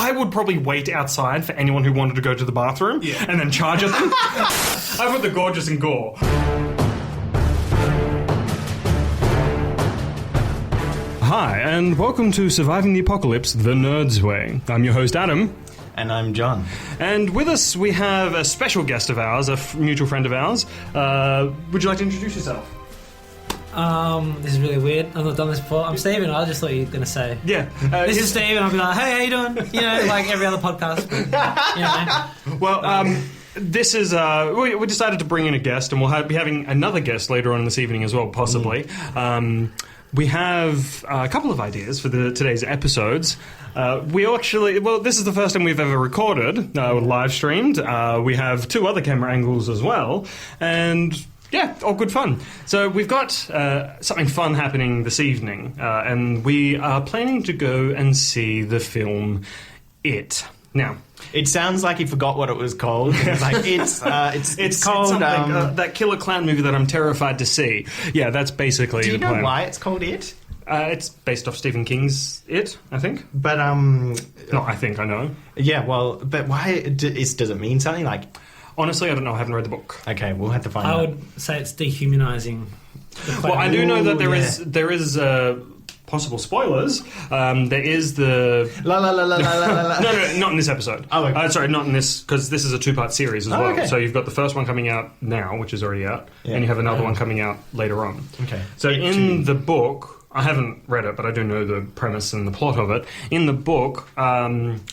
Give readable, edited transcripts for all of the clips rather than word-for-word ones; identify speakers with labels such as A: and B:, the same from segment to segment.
A: I would probably wait outside for anyone who wanted to go to the bathroom and then charge at them. I put the gorgeous in gore. Hi, and welcome to Surviving the Apocalypse, the Nerds Way. I'm your host, Adam.
B: And I'm John.
A: And with us, we have a special guest of ours, a mutual friend of ours. Would you like to introduce yourself?
C: This is really weird. I've not done this before. I'm Steven. I just thought you were going to say.
A: Yeah.
C: This is Steven. I'll be like, hey, how you doing? You know, like every other podcast. You know.
A: Well, this is... we decided to bring in a guest, and we'll be having another guest later on this evening as well, possibly. We have a couple of ideas for today's episodes. This is the first time we've ever recorded, live streamed. We have 2 other camera angles as well, and yeah, all good fun. So we've got something fun happening this evening, and we are planning to go and see the film It. Now,
B: it sounds like he forgot what it was called. It's like it's called
A: that killer clown movie that I'm terrified to see. Yeah, that's basically.
B: Do you
A: the
B: know
A: plan.
B: why it's called It?
A: It's based off Stephen King's It, I think.
B: But
A: no, I think I know.
B: Yeah, well, but why does it mean something? Like,
A: honestly, I don't know. I haven't read the book.
B: Okay, we'll have to find out.
C: I would say it's dehumanising.
A: Well, I do know that there is possible spoilers. There is the no, not in this episode.
B: Oh, okay.
A: Sorry, not in this, because this is a 2-part series as well.
B: Okay.
A: So you've got the first one coming out now, which is already out, and you have another one coming out later on.
B: Okay.
A: So in the book, I haven't read it, but I do know the premise and the plot of it. In the book,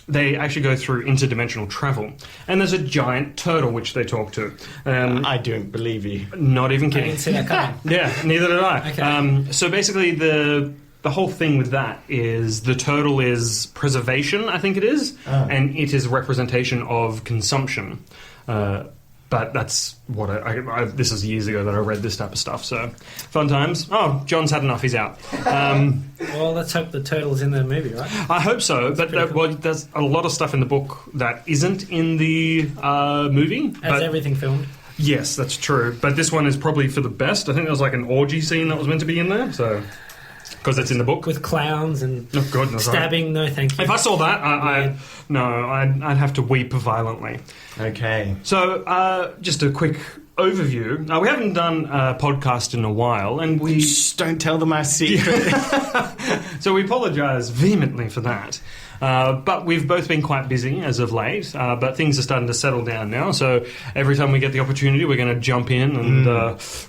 A: they actually go through interdimensional travel, and there's a giant turtle which they talk to.
B: I don't believe you.
A: Not even
C: I
A: kidding.
C: didn't see that coming.
A: Yeah, neither did I.
C: Okay.
A: So basically, the whole thing with that is the turtle is preservation, I think it is, and it is a representation of consumption. But that's what this is years ago that I read this type of stuff, so fun times. Oh, John's had enough, he's out.
C: Well, let's hope the turtle's in the movie, right?
A: I hope so, but well, there's a lot of stuff in the book that isn't in the movie.
C: As everything filmed.
A: Yes, that's true, but this one is probably for the best. I think there was like an orgy scene that was meant to be in there, so... Because it's in the book.
C: With clowns and
A: Right.
C: stabbing, no thank you.
A: If I saw that, I'd have to weep violently.
B: Okay.
A: So, just a quick overview. We haven't done a podcast in a while, and we...
B: Shh, don't tell them our secret.
A: So we apologise vehemently for that. But we've both been quite busy as of late, but things are starting to settle down now, so every time we get the opportunity, we're going to jump in and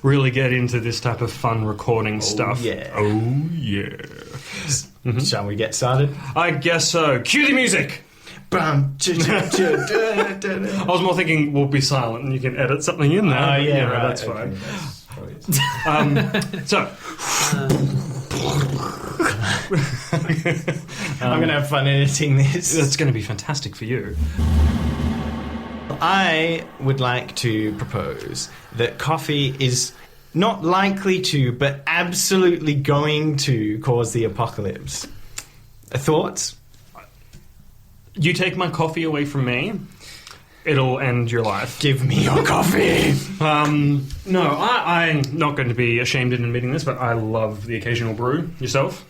A: really get into this type of fun recording stuff.
B: Yeah.
A: Oh, yeah. Mm-hmm.
B: Shall we get started?
A: I guess so. Cue the music! I was more thinking we'll be silent and you can edit something in there.
B: Oh, yeah, right.
A: That's fine. So...
B: I'm going to have fun editing this.
A: That's going to be fantastic for you.
B: I would like to propose that coffee is not likely to, but absolutely going to cause the apocalypse. Thoughts?
A: You take my coffee away from me, it'll end your life.
B: Give me your coffee!
A: No, I'm not going to be ashamed in admitting this, but I love the occasional brew. Yourself?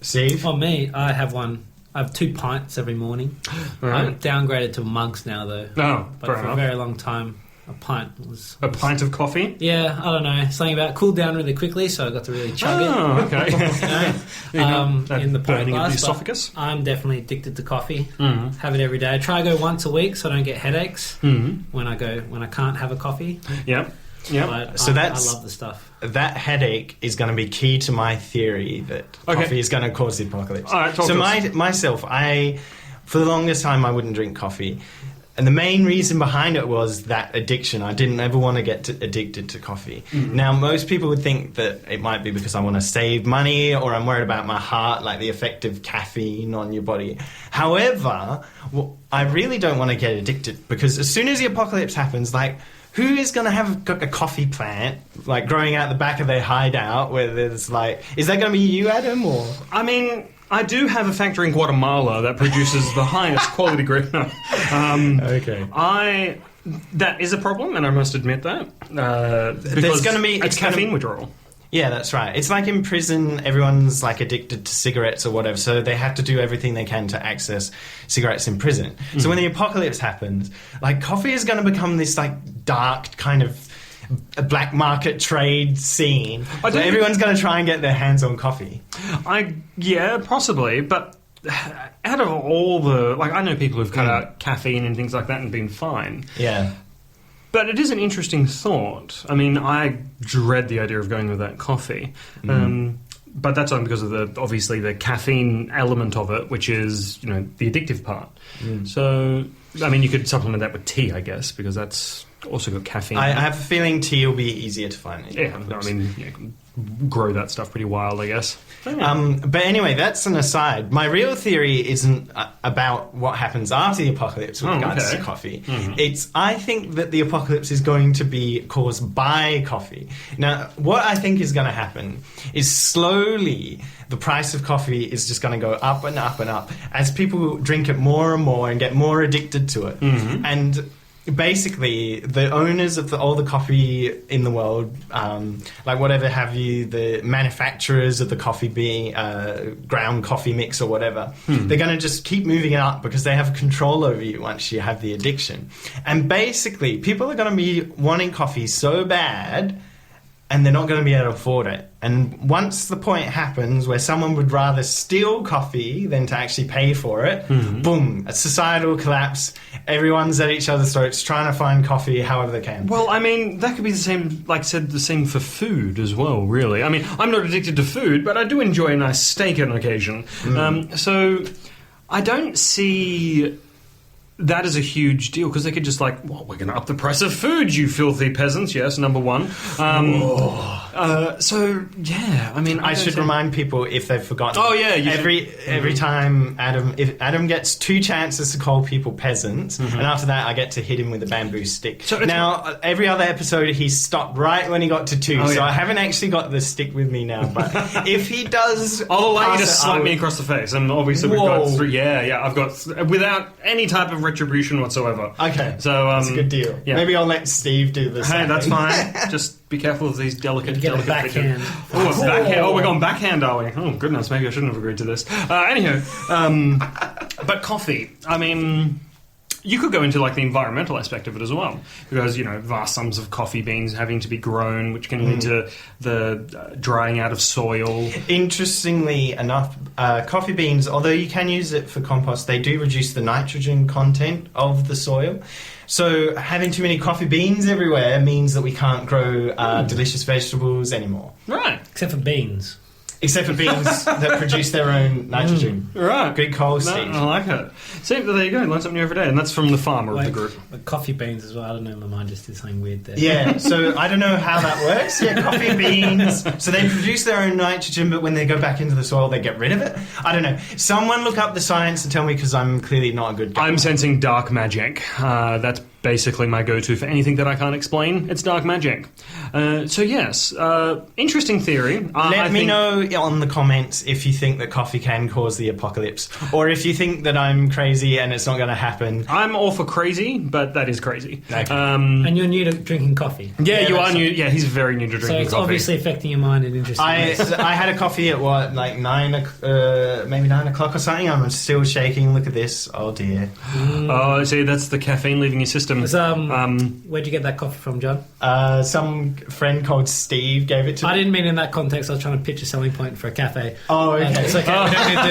B: Steve?
C: For me, I have one. I have 2 pints every morning.
A: Right.
C: I'm downgraded to mugs now, though.
A: Oh,
C: but
A: fair
C: for
A: enough.
C: a very long time, a pint was...
A: A pint of coffee?
C: Yeah, I don't know. Something about it cooled down really quickly, so I got to really chug it.
A: Oh, okay.
C: In the pint
A: burning of
C: glass,
A: the esophagus?
C: I'm definitely addicted to coffee.
A: Mm.
C: Have it every day. I try to go once a week so I don't get headaches when I can't have a coffee.
A: Yep. Yep.
C: But
B: So
C: I love the stuff.
B: That headache is going to be key to my theory that coffee is going to cause the apocalypse.
A: All right,
B: myself, for the longest time, I wouldn't drink coffee. And the main reason behind it was that addiction. I didn't ever want to get addicted to coffee. Mm-hmm. Now, most people would think that it might be because I want to save money or I'm worried about my heart, like the effect of caffeine on your body. However, I really don't want to get addicted because as soon as the apocalypse happens, like... Who is going to have a coffee plant, like, growing out the back of their hideout where there's, like... Is that going to be you, Adam, or...?
A: I mean, I do have a factory in Guatemala that produces the highest quality grape.
B: Okay.
A: That is a problem, and I must admit that. Because it's caffeine withdrawal.
B: Yeah, that's right. It's like in prison, everyone's like addicted to cigarettes or whatever, so they have to do everything they can to access cigarettes in prison. So when the apocalypse happens, like coffee is going to become this like dark kind of a black market trade scene where everyone's going to try and get their hands on coffee.
A: Yeah, possibly, but out of all the... Like, I know people who've cut out caffeine and things like that and been fine.
B: Yeah.
A: But it is an interesting thought. I mean, I dread the idea of going without coffee. But that's only because of obviously the caffeine element of it, which is, the addictive part. So, I mean, you could supplement that with tea, I guess, because that's also got caffeine.
B: I have a feeling tea will be easier to find.
A: Yeah, I mean, you can grow that stuff pretty wild, I guess.
B: But anyway, that's an aside. My real theory isn't about what happens after the apocalypse with regards to coffee. I think that the apocalypse is going to be caused by coffee. Now, what I think is going to happen is slowly the price of coffee is just going to go up and up and up as people drink it more and more and get more addicted to it. And basically, the owners of all the coffee in the world, like whatever have you, the manufacturers of the coffee bean, ground coffee mix or whatever, they're going to just keep moving it up because they have control over you once you have the addiction. And basically, people are going to be wanting coffee so bad, and they're not going to be able to afford it. And once the point happens where someone would rather steal coffee than to actually pay for it, boom, a societal collapse. Everyone's at each other's throats trying to find coffee however they can.
A: Well, I mean, that could be the same, like I said, the same for food as well, really. I mean, I'm not addicted to food, but I do enjoy a nice steak on occasion. So I don't see that is a huge deal, because they could just we're going to up the price of food, you filthy peasants. Yes, number one. So, yeah, I mean...
B: I should remind people, if they've forgotten...
A: Oh, yeah.
B: Every time if Adam gets 2 chances to call people peasants, and after that I get to hit him with a bamboo stick. So now, every other episode he stopped right when he got to 2, so I haven't actually got the stick with me now, but if he does...
A: I'll allow you to slap me across the face, and obviously we've got 3... Yeah, I've got... Without any type of retribution whatsoever.
B: Okay,
A: so
B: that's a good deal. Yeah. Maybe I'll let Steve do this.
A: Hey, that's fine. Just be careful of these delicate
C: backhand.
A: Oh, backhand. Oh, we're going backhand, are we? Oh, goodness, maybe I shouldn't have agreed to this. Anywho, but coffee. I mean, you could go into the environmental aspect of it as well, because vast sums of coffee beans having to be grown, which can lead to the drying out of soil. Interestingly
B: enough, coffee beans, although you can use it for compost, they do reduce the nitrogen content of the soil. So having too many coffee beans everywhere means that we can't grow delicious vegetables anymore.
A: Right.
C: Except for beans.
B: Except for beans that produce their own nitrogen.
A: Right.
B: Good call, Steve.
A: I like it. See, there you go. Learn something new every day. And that's from the farmer of the group.
C: Coffee beans as well. I don't know. My mind just did something weird there.
B: Yeah, so I don't know how that works. Yeah, coffee beans. So they produce their own nitrogen, but when they go back into the soil, they get rid of it? I don't know. Someone look up the science and tell me, because I'm clearly not a good guy.
A: I'm sensing dark magic. That's basically my go-to for anything that I can't explain. It's dark magic. So yes, interesting theory.
B: Let me know on the comments if you think that coffee can cause the apocalypse, or if you think that I'm crazy and it's not going to happen.
A: I'm all for crazy, but that is crazy.
B: Okay.
C: And you're new to drinking coffee.
A: Yeah, you are new. Yeah, he's very new to drinking coffee.
C: So it's obviously affecting your mind in interesting ways.
B: I had a coffee at maybe 9 o'clock or something. I'm still shaking. Look at this. Oh dear.
A: Oh, see, that's the caffeine leaving your system.
C: Where'd you get that coffee from, John?
B: Some friend called Steve gave it to me.
C: I didn't mean in that context. I was trying to pitch a selling point for a cafe.
B: Oh, okay.
C: It's okay. We don't need to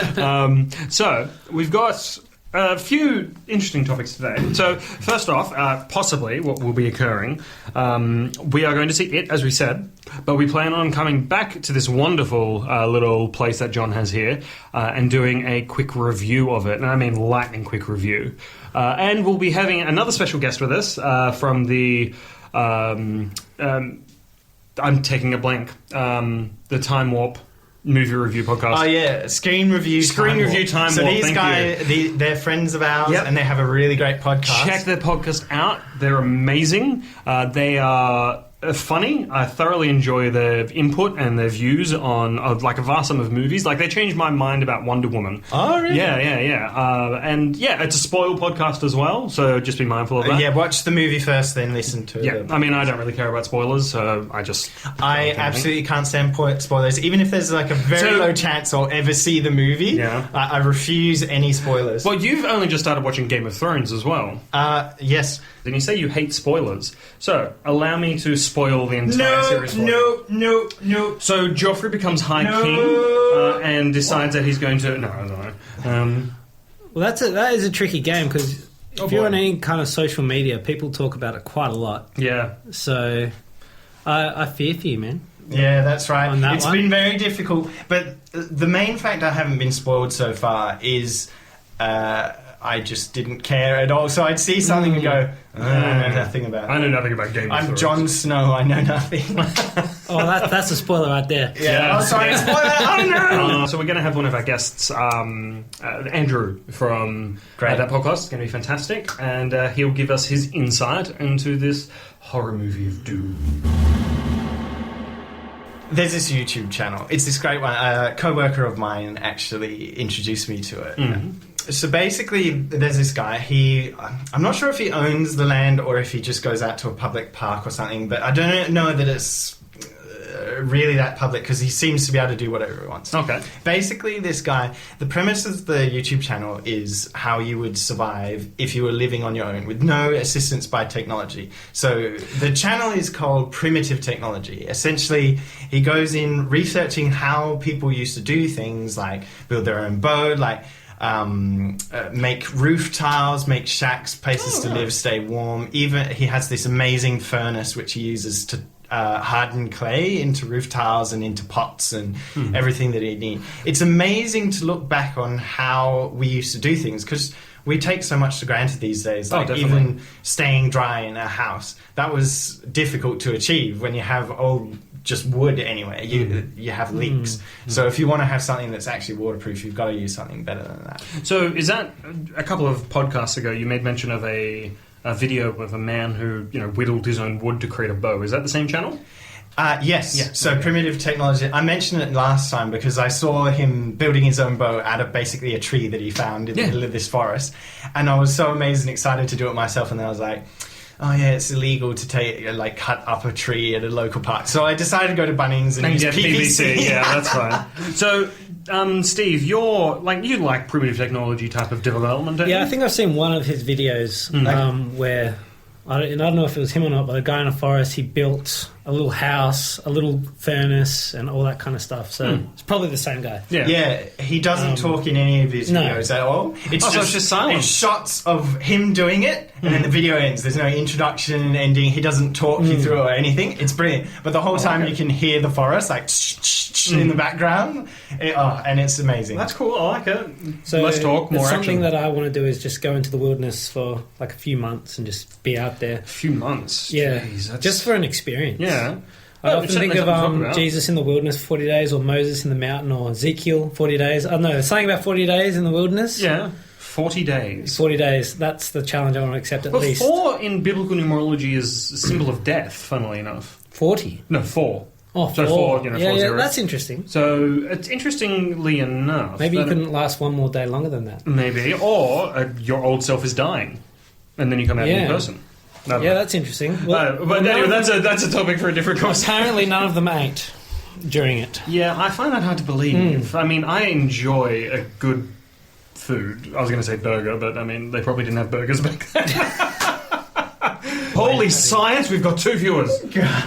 C: do that.
A: So we've got a few interesting topics today. So first off, possibly what will be occurring, we are going to see it, as we said, but we plan on coming back to this wonderful little place that John has here and doing a quick review of it. And I mean lightning quick review. And we'll be having another special guest with us from the... I'm taking a blank. The Time Warp movie review podcast.
B: Oh yeah, Screen Review Time Warp. So these guys, they're friends of ours, and they have a really great podcast.
A: Check their podcast out. They're amazing. They are funny. I thoroughly enjoy their input and their views on like a vast sum of movies. Like they changed my mind about Wonder Woman.
B: Oh, really?
A: Yeah. And yeah, it's a spoil podcast as well, so just be mindful of that.
B: Yeah, watch the movie first, then listen to it.
A: I mean, I don't really care about spoilers, so
B: I absolutely can't stand spoilers. Even if there's like a very low chance I'll ever see the movie, I refuse any spoilers.
A: Well, you've only just started watching Game of Thrones as well.
B: Yes.
A: Then you say you hate spoilers. So, allow me to spoil the entire series for you.
B: No.
A: So, Joffrey becomes High King and decides that he's going to... No, I don't know.
C: Well, that is a tricky game, because if you're on any kind of social media, people talk about it quite a lot.
A: Yeah.
C: So, I fear for you, man.
B: Yeah, that's right. It's
C: one.
B: been very difficult. But the main fact I haven't been spoiled so far is... I just didn't care at all. So I'd see something and go, I know nothing about it.
A: I know nothing about Game of Thrones.
B: I'm Jon Snow, I know nothing.
C: That's a spoiler right there.
B: Yeah. Oh, sorry, spoiler! Oh, no!
A: So we're going to have one of our guests, Andrew, from that podcast. It's going to be fantastic. And he'll give us his insight into this horror movie of doom.
B: There's this YouTube channel. It's this great one. A co-worker of mine actually introduced me to it. Mm-hmm. So basically, there's this guy. I'm not sure if he owns the land or if he just goes out to a public park or something, but I don't know that it's really that public because he seems to be able to do whatever he wants.
A: Okay.
B: Basically, this guy, the premise of the YouTube channel is how you would survive if you were living on your own with no assistance by technology. So the channel is called Primitive Technology. Essentially, he goes in researching how people used to do things like build their own boat, like make roof tiles, make shacks, places to live, stay warm. Even he has this amazing furnace which he uses to harden clay into roof tiles and into pots and everything that he needs. It's amazing to look back on how we used to do things because we take so much for granted these days. Like even staying dry in a house, that was difficult to achieve when you have just wood anyway. You have leaks. So if you want to have something that's actually waterproof, you've got to use something better than that. So
A: is that a couple of podcasts ago you made mention of a video of a man who whittled his own wood to create a bow? Is that the same channel?
B: Yes. Yeah. So Primitive Technology. I mentioned it last time because I saw him building his own bow out of basically a tree that he found in the middle of this forest, and I was so amazed and excited to do it myself. And then I was like, oh yeah, it's illegal to cut up a tree at a local park. So I decided to go to Bunnings and use PVC.
A: Yeah, that's fine. So, Steve, you like Primitive Technology type of development, don't you?
C: I think I've seen one of his videos where I don't know if it was him or not, but a guy in a forest, he built a little house, a little furnace, and all that kind of stuff. So it's probably the same guy.
B: Yeah, he doesn't talk in any of his videos at all. It's
A: just silent.
B: It's shots of him doing it, and then the video ends. There's no introduction and ending. He doesn't talk you through or anything. It's brilliant. But the whole time you can hear the forest in the background, and it's amazing.
A: That's cool. I like it.
C: So
A: let's talk more action.
C: Something that I want to do is just go into the wilderness for like a few months and just be out there.
A: A few months?
C: Yeah.
A: Jeez,
C: just for an experience.
A: Yeah.
C: I often think of Jesus in the wilderness for 40 days, or Moses in the mountain, or Ezekiel 40 days. I don't know, there's something about 40 days in the wilderness.
A: Yeah, 40 days.
C: 40 days, that's the challenge I want to accept at least.
A: 4 in biblical numerology is a symbol of death, funnily enough.
C: 40?
A: No, 4.
C: Oh,
A: so 4, 4 zeros.
C: That's interesting.
A: So, it's interestingly enough...
C: Maybe you couldn't last one more day longer than that.
A: Maybe, or your old self is dying, and then you come out a new person.
C: That's interesting.
A: But anyway, that's a topic for a different conversation.
C: Apparently none of them ate during it.
A: Yeah, I find that hard to believe. I mean, I enjoy a good food. I was going to say burger, but I mean, they probably didn't have burgers back then. Holy science, we've got 2 viewers.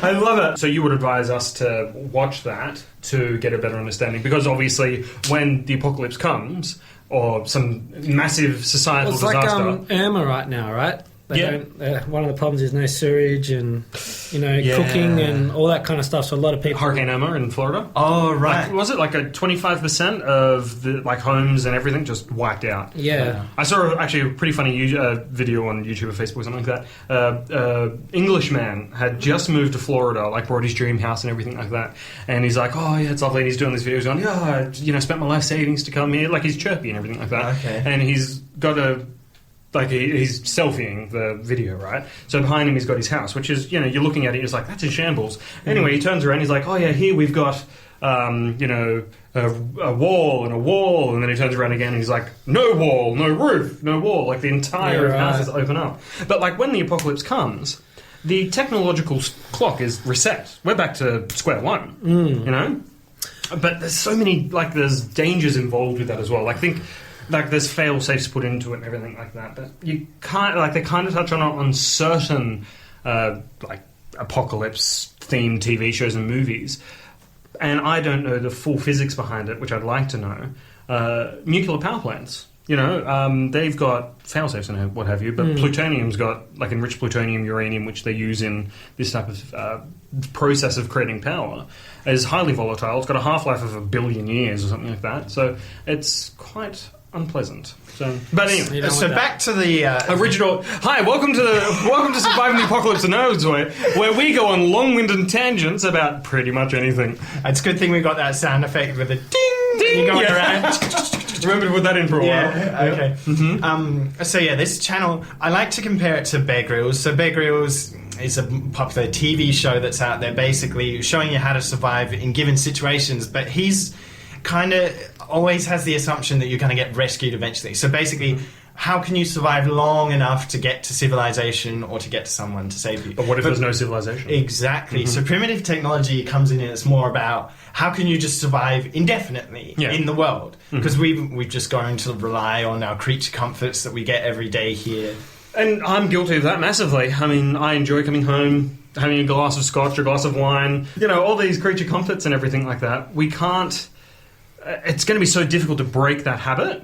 A: I love it. So you would advise us to watch that to get a better understanding, because obviously when the apocalypse comes, or some massive societal disaster...
C: It's like Irma right now, right? One of the problems is no sewage and cooking and all that kind of stuff. So a lot of people.
A: Hurricane Irma in Florida.
B: Oh right.
A: Was it like a 25% of the homes and everything just wiped out?
C: Yeah.
A: I saw actually a pretty funny video on YouTube or Facebook or something like that. Englishman had just moved to Florida, brought his dream house and everything like that, and he's like, oh yeah, it's lovely. And he's doing this video. He's going, I spent my life savings to come here. Like he's chirpy and everything like that.
B: Okay.
A: And he's got a like he's selfieing the video, right? So behind him he's got his house, which is, you know, you're looking at it, it's like, that's in shambles. Anyway, he turns around, he's like, oh yeah, here we've got, you know, a wall, and then he turns around again and he's like, no wall, no roof, no wall, like the entire house is open up. But like when the apocalypse comes, the technological clock is reset. We're back to square one, you know? But there's so many, like, there's dangers involved with that as well. Like, think, like, there's fail-safes put into it and everything like that. But you can't, like, they kind of touch on certain, like, apocalypse-themed TV shows and movies. And I don't know the full physics behind it, which I'd like to know. Nuclear power plants. You know, they've got fail-safes and what have you, but plutonium's got, like, enriched plutonium, uranium, which they use in this type of process of creating power, is highly volatile. It's got a half-life of 1 billion years or something like that, so it's quite unpleasant. So, but anyway,
B: so back to the
A: original. Hi, welcome to Surviving the Apocalypse the Nerds Way, where we go on long-winded tangents about pretty much anything.
B: It's a good thing we got that sound effect with a ding, ding, going around.
A: Remember to put that in for a while.
B: Okay. Mm-hmm. So yeah, this channel, I like to compare it to Bear Grylls. So Bear Grylls is a popular TV show that's out there, basically showing you how to survive in given situations. But he's kind of always has the assumption that you're going to get rescued eventually. So basically, how can you survive long enough to get to civilization or to get to someone to save you?
A: But what if there's no civilization?
B: Exactly. So primitive technology comes in and it's more about how can you just survive indefinitely in the world? Because we've just going to rely on our creature comforts that we get every day here.
A: And I'm guilty of that massively. I mean, I enjoy coming home, having a glass of scotch, a glass of wine, you know, all these creature comforts and everything like that. We can't... It's going to be so difficult to break that habit.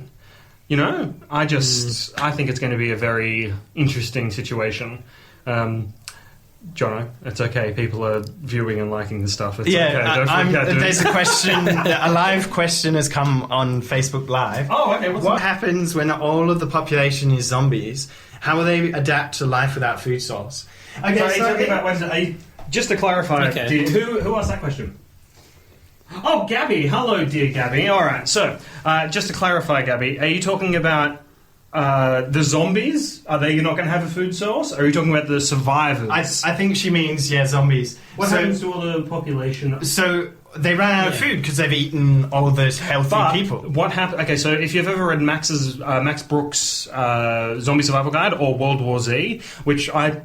A: You know, I think it's going to be a very interesting situation. Jono, it's okay. People are viewing and liking this stuff. It's okay. Don't forget to...
B: There's a question, a live question has come on Facebook Live.
A: Oh, okay.
B: What happens when all of the population is zombies? How will they adapt to life without food source?
A: Okay, just to clarify, who asked that question? Oh, Gabby. Hello, dear Gabby. All right. So, just to clarify, Gabby, are you talking about the zombies? Are they not going to have a food source? Or are you talking about the survivors?
B: I think she means, zombies.
A: What happens to all the population?
B: So, they ran out of food because they've eaten all those healthy people.
A: What happened? Okay, so if you've ever read Max Brooks' Zombie Survival Guide or World War Z, which I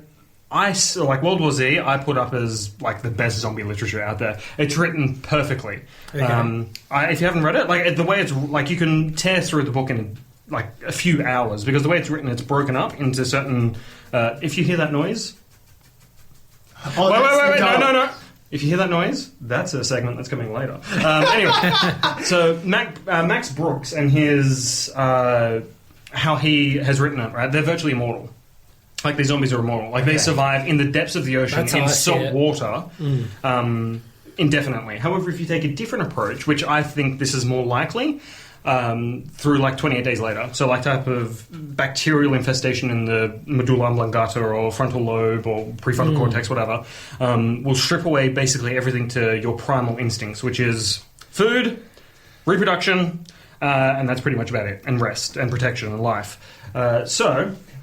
A: like World War Z, I put up as like the best zombie literature out there. It's written perfectly. Okay. If you haven't read it, like the way it's like, you can tear through the book in like a few hours because the way it's written, it's broken up into certain. If you hear that noise, wait, no. If you hear that noise, that's a segment that's coming later. Anyway, so Max Brooks and his how he has written it, right? They're virtually immortal. Like, these zombies are immortal. Like, they survive in the depths of the ocean in salt water indefinitely. However, if you take a different approach, which I think this is more likely, through, like, 28 days later, so, like, type of bacterial infestation in the medulla oblongata or frontal lobe or prefrontal cortex, whatever, will strip away basically everything to your primal instincts, which is food, reproduction, and that's pretty much about it, and rest, and protection, and life.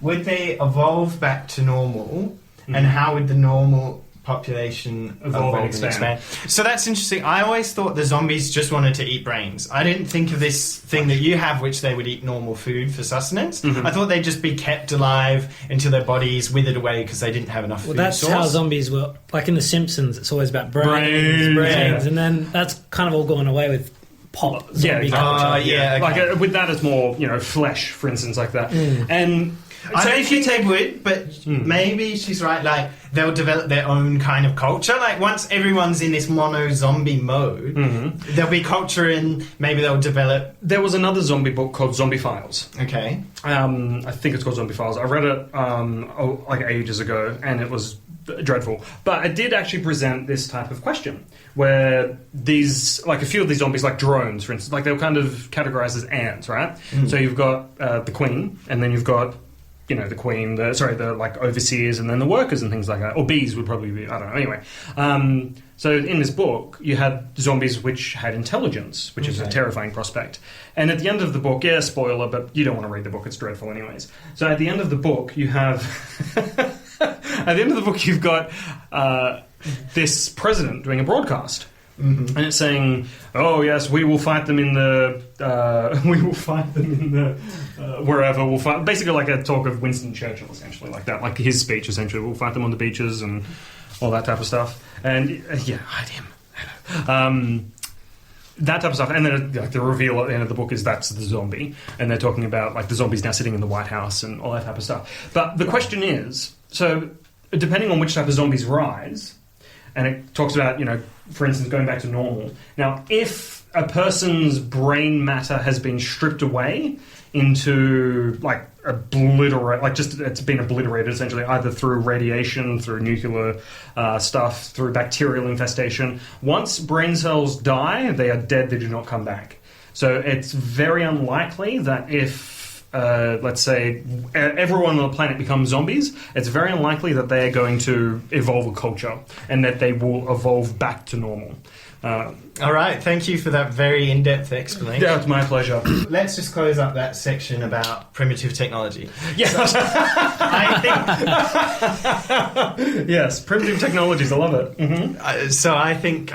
B: Would they evolve back to normal, and how would the normal population evolve and expand? So that's interesting. I always thought the zombies just wanted to eat brains. I didn't think of this thing that you have, which they would eat normal food for sustenance. I thought they'd just be kept alive until their bodies withered away because they didn't have enough food.
C: Well, that's how zombies were. Like in The Simpsons, it's always about brains. And then that's kind of all gone away with pop zombie culture.
A: Okay. Like with that, it's more, you know, flesh, for instance, like that. And
B: so if you take wood, but maybe she's right, like, they'll develop their own kind of culture. Like, once everyone's in this mono-zombie mode, there'll be culture and maybe they'll develop...
A: There was another zombie book called Zombie Files.
B: Okay.
A: I think it's called Zombie Files. I read it, like, ages ago, and it was dreadful. But it did actually present this type of question, where these, like, a few of these zombies, like drones, for instance, like, they were kind of categorized as ants, right? So you've got the queen, and then you've got the queen, the like overseers, and then the workers and things like that. Or bees would probably be, I don't know. Anyway, so in this book, you had zombies which had intelligence, which is a terrifying prospect. And at the end of the book, spoiler, but you don't want to read the book, it's dreadful anyways. So at the end of the book, you have... at the end of the book, you've got this president doing a broadcast. Mm-hmm. And it's saying, "Oh yes, we will fight them in the wherever. We'll fight." Basically, like a talk of Winston Churchill, essentially, like that, like his speech. Essentially, we'll fight them on the beaches and all that type of stuff. And hide him. That type of stuff. And then the reveal at the end of the book is that's the zombie, and they're talking about like the zombies now sitting in the White House and all that type of stuff. But the question is, so depending on which type of zombies rise. And it talks about, for instance, going back to normal. Now, if a person's brain matter has been stripped away into, like, it's been obliterated, essentially, either through radiation, through nuclear stuff, through bacterial infestation. Once brain cells die, they are dead, they do not come back. So it's very unlikely that if... let's say everyone on the planet becomes zombies, it's very unlikely that they are going to evolve a culture and that they will evolve back to normal.
B: All right, thank you for that very in-depth explanation.
A: Yeah, it's my pleasure.
B: Let's just close up that section about primitive technology.
A: Yes.
B: So, I
A: think... yes, primitive technologies, I love it. Mm-hmm.
B: So I think...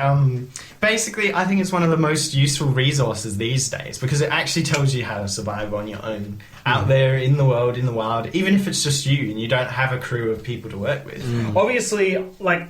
B: basically, I think it's one of the most useful resources these days because it actually tells you how to survive on your own out there in the world, in the wild, even if it's just you and you don't have a crew of people to work with.
A: Obviously, like,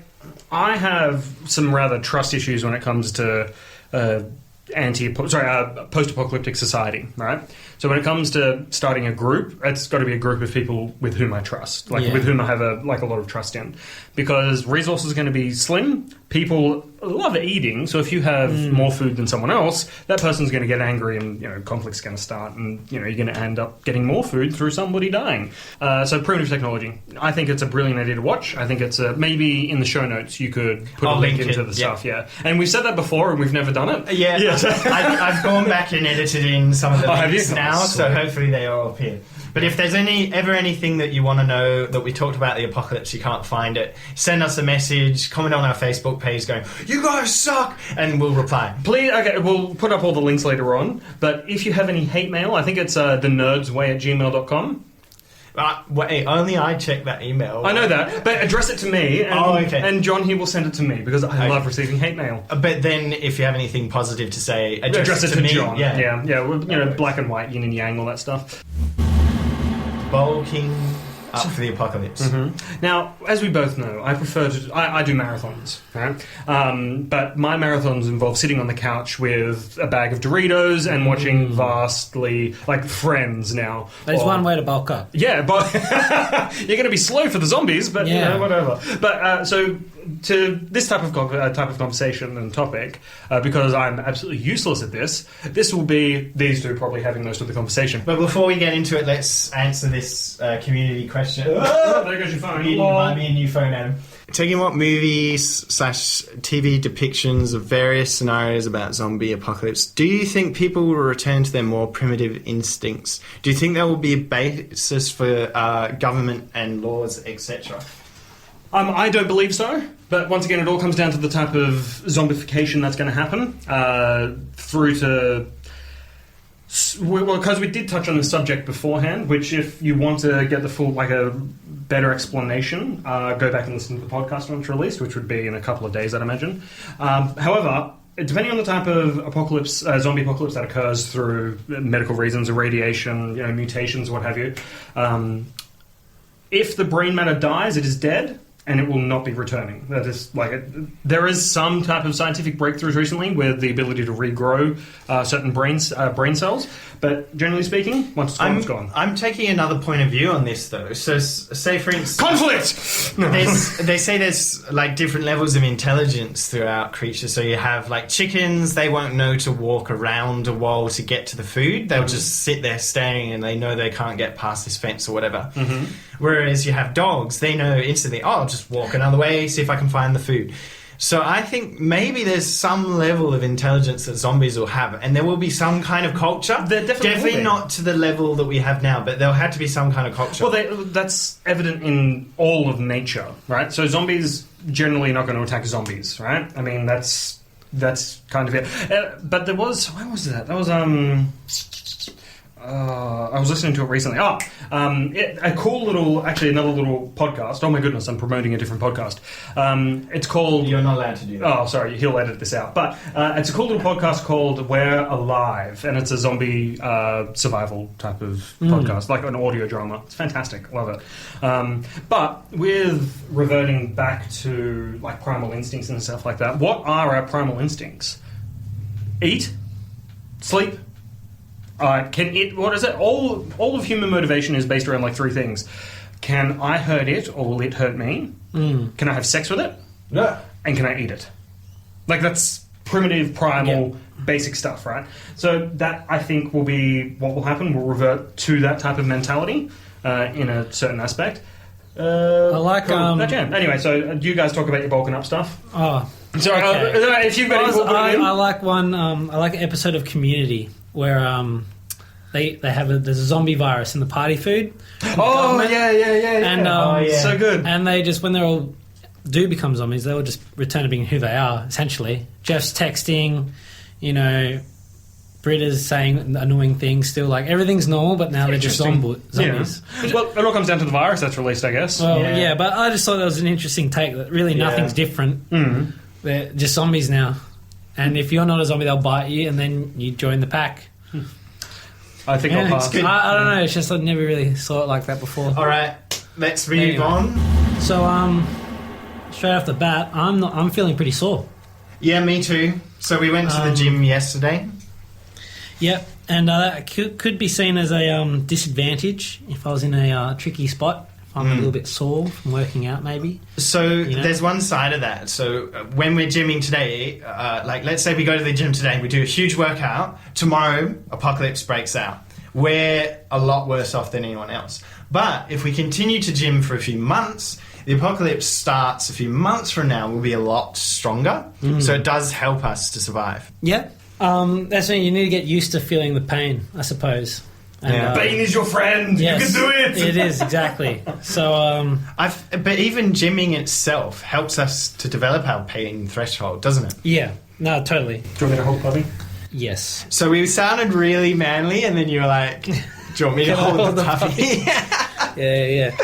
A: I have some rather trust issues when it comes to post-apocalyptic society, right? So when it comes to starting a group, it's got to be a group of people with whom I trust, with whom I have a lot of trust in, because resources are going to be slim. People love eating, so if you have more food than someone else, that person's going to get angry, and conflict's going to start, and you're going to end up getting more food through somebody dying. So primitive technology, I think it's a brilliant idea to watch. I think it's maybe in the show notes you could put a link into the stuff. Yeah, and we've said that before, and we've never done it.
B: Yeah, I've gone back and edited in some of the links now, so hopefully they all appear. But if there's ever anything that you want to know that we talked about the apocalypse, you can't find it, send us a message, comment on our Facebook page going, "You guys suck," and we'll reply.
A: Please, okay, we'll put up all the links later on, but if you have any hate mail, I think it's thenerdsway@gmail.com.
B: Wait, only I check that email.
A: I know that, but address it to me, and,
B: okay.
A: And John here will send it to me, because I love receiving hate mail.
B: But then, if you have anything positive to say,
A: address it to me. John.
B: Yeah.
A: Black and white, yin and yang, all that stuff.
B: Bulking up for the apocalypse.
A: Mm-hmm. Now, as we both know, I prefer to... I do marathons, right? But my marathons involve sitting on the couch with a bag of Doritos and watching vastly... like Friends now.
C: There's one way to bulk up.
A: Yeah, but you're going to be slow for the zombies, but whatever. But so... to this type of conversation and topic, because I'm absolutely useless at this will be these two probably having most of the conversation.
B: But before we get into it, let's answer this community question.
A: There goes your phone.
B: You might be a new phone, Adam. Taking what movies/TV depictions of various scenarios about zombie apocalypse, do you think people will return to their more primitive instincts? Do you think there will be a basis for government and laws, etc.?
A: I don't believe so, but once again, it all comes down to the type of zombification that's going to happen through to... Well, because we did touch on the subject beforehand, which if you want to get the full, like a better explanation, go back and listen to the podcast when it's released, which would be in a couple of days, I'd imagine. However, depending on the type of apocalypse, zombie apocalypse that occurs through medical reasons, irradiation, mutations, what have you, if the brain matter dies, it is dead, and it will not be returning. That is there is some type of scientific breakthroughs recently with the ability to regrow certain brain cells, but generally speaking, once it's gone, it's gone.
B: I'm taking another point of view on this, though. So, say for instance,
A: conflict.
B: They say there's like different levels of intelligence throughout creatures. So you have like chickens; they won't know to walk around a wall to get to the food. They'll just sit there staring, and they know they can't get past this fence or whatever. Mm-hmm. Whereas you have dogs; they know instantly, "Oh, I'll just walk another way, see if I can find the food." So I think maybe there's some level of intelligence that zombies will have, and there will be some kind of culture.
A: There definitely will be.
B: Not to the level that we have now, but there'll have to be some kind of culture.
A: Well, that's evident in all of nature, right? So zombies generally not going to attack zombies, right? I mean, that's kind of it. But there was... When was that? That was... I was listening to it recently. A cool little... Actually, another little podcast. Oh my goodness, I'm promoting a different podcast. It's called...
B: You're not allowed to do that.
A: Oh, sorry, he'll edit this out. But it's a cool little podcast called We're Alive, and it's a zombie survival type of podcast, like an audio drama. It's fantastic. Love it. But with reverting back to like primal instincts and stuff like that, what are our primal instincts? Eat, sleep, can it... What is it? All of human motivation is based around like three things. Can I hurt it, or will it hurt me? Can I have sex with it?
B: No.
A: And can I eat it? Like, that's primitive, primal, basic stuff, right? So that, I think, will be what will happen. We'll revert to that type of mentality in a certain aspect.
C: I like...
A: Cool. Anyway, so do you guys talk about your bulking up stuff?
C: Oh,
A: sorry.
C: okay.
A: If you've got
C: I like one... I like an episode of Community where they have there's a zombie virus in the party food.
A: Oh, yeah.
C: And
A: so good.
C: And they just, when they all do become zombies, they will just return to being who they are, essentially. Jeff's texting, Britta's saying annoying things still. Like, everything's normal, but now they're just zombies.
A: Yeah. Well, it all comes down to the virus that's released, I guess.
C: Well, yeah, but I just thought that was an interesting take, that really nothing's different. They're just zombies now. And if you're not a zombie, they'll bite you, and then you join the pack.
A: I think I'll pass.
C: I don't know. It's just I never really saw it like that before.
B: All right, let's move on.
C: So, straight off the bat, I'm feeling pretty sore.
B: Yeah, me too. So we went to the gym yesterday.
C: Yep, and that could be seen as a disadvantage if I was in a tricky spot. If I'm a little bit sore from working out, maybe.
B: So there's one side of that. So when we're gymming today, like let's say we go to the gym today, we do a huge workout. Tomorrow, apocalypse breaks out. We're a lot worse off than anyone else. But if we continue to gym for a few months, the apocalypse starts a few months from now. We'll be a lot stronger. So it does help us to survive.
C: Yeah. That's when you need to get used to feeling the pain, I suppose. And,
A: pain is your friend.
C: Yes,
A: you can do it.
C: It is, exactly. So,
B: but even gymming itself helps us to develop our pain threshold, doesn't it?
C: Yeah. No, totally.
A: Do you want me to hold puppy?
C: Yes.
B: So we sounded really manly, and then you were like, "Do you want me to hold the puppy?"
C: Yeah.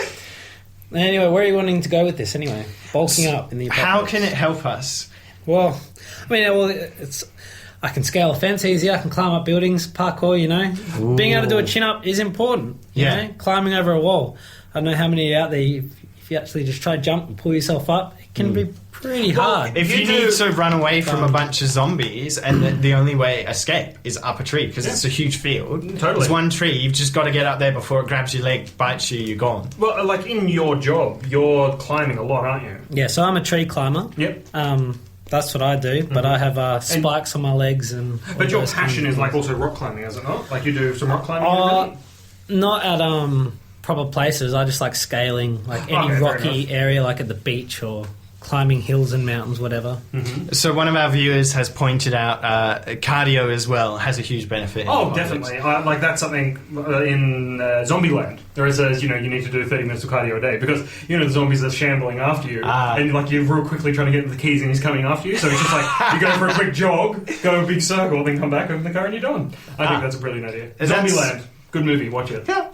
C: Anyway, where are you wanting to go with this? Anyway, bulking up in the apocalypse.
B: How can it help us?
C: Well, it's. I can scale a fence easier. I can climb up buildings, parkour.
B: Ooh.
C: Being able to do a chin up is important. You know? Climbing over a wall. I don't know how many are out there. If you actually just try to jump and pull yourself up, it can be pretty hard.
B: If you need to run away from a bunch of zombies, and the only way escape is up a tree because it's a huge field.
A: Totally,
B: it's one tree. You've just got to get up there before it grabs your leg, bites you. You're gone.
A: Well, like in your job, you're climbing a lot, aren't you?
C: Yeah. So I'm a tree climber.
A: Yep.
C: That's what I do, but I have spikes on my legs and.
A: But your passion is like also rock climbing, is it not? Like you do some rock climbing.
C: Not at proper places. I just like scaling, like any rocky area, like at the beach or climbing hills and mountains, whatever.
B: So one of our viewers has pointed out cardio as well has a huge benefit.
A: Oh, definitely. Like that's something in Zombieland. There is you need to do 30 minutes of cardio a day because the zombies are shambling after you, and like you're real quickly trying to get the keys and he's coming after you. So it's just like you go for a quick jog, go a big circle, then come back, open the car, and you're done. I think that's a brilliant idea. Zombieland, good movie. Watch it.
B: Yeah.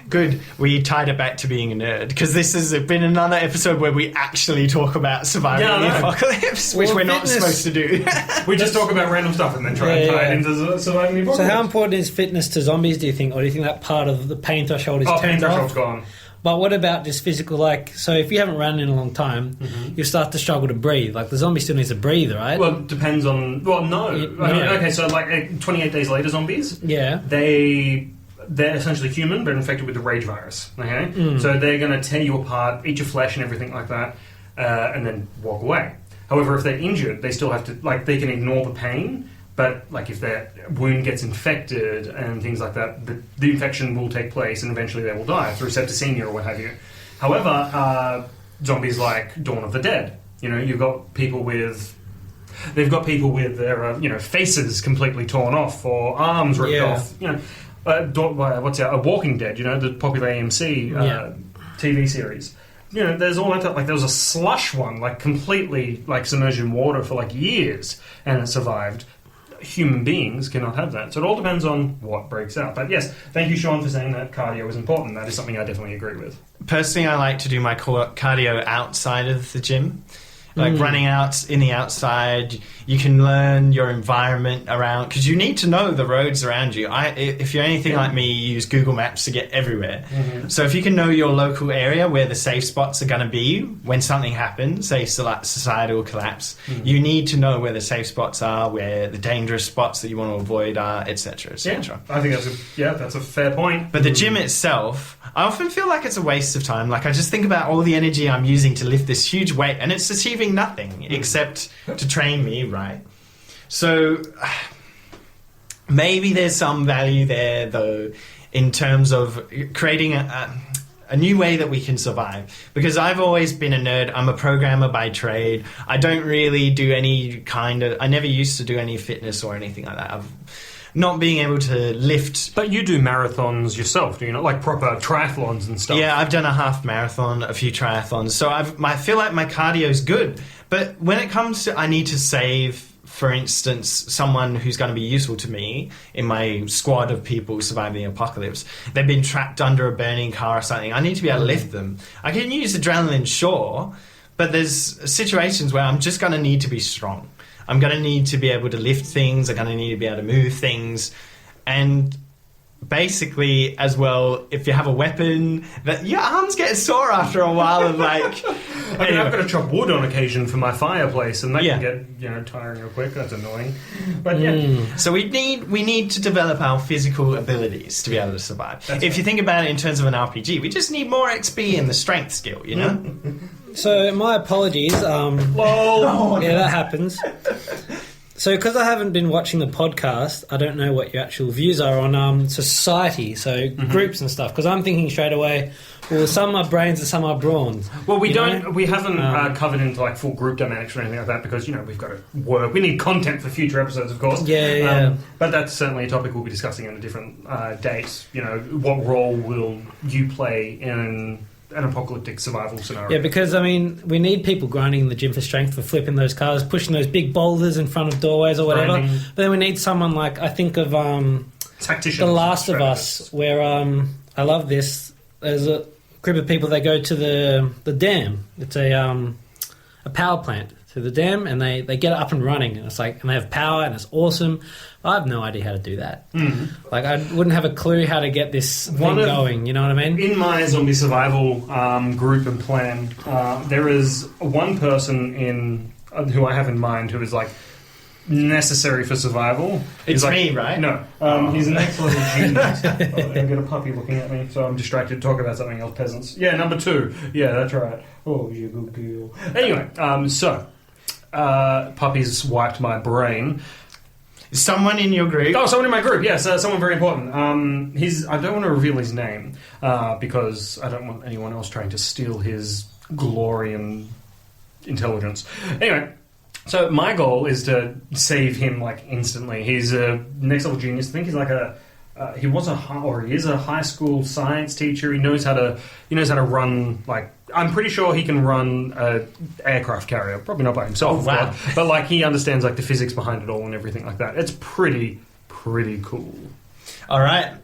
B: Good. We tied it back to being a nerd because this has been another episode where we actually talk about surviving the apocalypse, which we're not supposed to do.
A: We just talk about random stuff and then try and tie it into surviving the apocalypse.
C: So how important is fitness to zombies, do you think? Or do you think that part of the pain threshold is turned off?
A: Pain threshold's gone.
C: But what about just physical, so if you haven't run in a long time, you start to struggle to breathe. Like, the zombie still needs to breathe, right?
A: Well, it depends on... Well, no. Okay, so 28 days later zombies...
C: Yeah.
A: They're essentially human, but infected with the rage virus. Okay, so they're going to tear you apart, eat your flesh, and everything like that, and then walk away. However, if they're injured, they still have to they can ignore the pain, but if their wound gets infected and things like that, the infection will take place, and eventually they will die through septicemia or what have you. However, zombies like Dawn of the Dead. You've got people with. They've got people with their faces completely torn off or arms ripped off. What's that? A Walking Dead. The popular AMC TV series. There's all that. Like there was a slush one, like completely like submerged in water for like years, and it survived. Human beings cannot have that. So it all depends on what breaks out. But yes, thank you, Sean, for saying that cardio is important. That is something I definitely agree with.
B: Personally, I like to do my cardio outside of the gym. Like running out in the outside, you can learn your environment around, because you need to know the roads around you. If you're anything like me, you use Google Maps to get everywhere. So if you can know your local area where the safe spots are going to be when something happens, say societal collapse, you need to know where the safe spots are, where the dangerous spots that you want to avoid are, etc., etc.
A: I think that's a fair point.
B: But the gym itself, I often feel like it's a waste of time. Like I just think about all the energy I'm using to lift this huge weight, and it's achieving nothing except to train me, right? So maybe there's some value there, though, in terms of creating a new way that we can survive. Because I've always been a nerd. I'm a programmer by trade. I don't really do I never used to do any fitness or anything like that. Not being able to lift.
A: But you do marathons yourself, do you not? Like proper triathlons and stuff.
B: Yeah, I've done a half marathon, a few triathlons. So I feel like my cardio's good. But when it comes to I need to save, for instance, someone who's going to be useful to me in my squad of people surviving the apocalypse, they've been trapped under a burning car or something, I need to be able to lift them. I can use adrenaline, sure, but there's situations where I'm just going to need to be strong. I'm going to need to be able to lift things. I'm going to need to be able to move things. And basically, as well, if you have a weapon, that your arms get sore after a while of like...
A: I've got to chop wood on occasion for my fireplace, and that can get tiring real quick. That's annoying. But
B: So we need to develop our physical abilities to be able to survive. If you think about it in terms of an RPG, we just need more XP in the strength skill,
C: So my apologies.
A: Whoa!
C: Yeah, that happens. So because I haven't been watching the podcast, I don't know what your actual views are on society, so groups and stuff. Because I'm thinking straight away, well, some are brains and some are brawns.
A: Well, we haven't covered into like full group dynamics or anything like that because we've got to work. We need content for future episodes, of course.
C: Yeah.
A: But that's certainly a topic we'll be discussing on a different date. What role will you play in an apocalyptic survival scenario?
C: Yeah, because we need people grinding in the gym for strength, for flipping those cars, pushing those big boulders in front of doorways or whatever.
A: Grinding.
C: But then we need someone like, I think of
A: tacticians,
C: The Last of Us, where I love this. There's a group of people that go to the dam. It's a power plant to the dam, and they get it up and running, and and they have power, and it's awesome. I have no idea how to do that. Like I wouldn't have a clue how to get this thing going. You know what I mean?
A: In my zombie survival group and plan, there is one person who I have in mind who is like necessary for survival.
B: It's me, right?
A: No, he's an next-level genius. I've got a puppy looking at me, so I'm distracted to talk about something else. Peasants. Yeah, number 2. Yeah, that's right. Oh, you good girl. Anyway, puppies wiped my brain.
B: Someone in your group?
A: Oh, someone in my group, yes, someone very important. I don't want to reveal his name because I don't want anyone else trying to steal his glory and intelligence. Anyway, so my goal is to save him like instantly. He's a next level genius. I think he's like he is a high school science teacher. He knows how to run like. I'm pretty sure he can run an aircraft carrier. Probably not by himself, but like he understands like the physics behind it all and everything like that. It's pretty cool.
B: All right,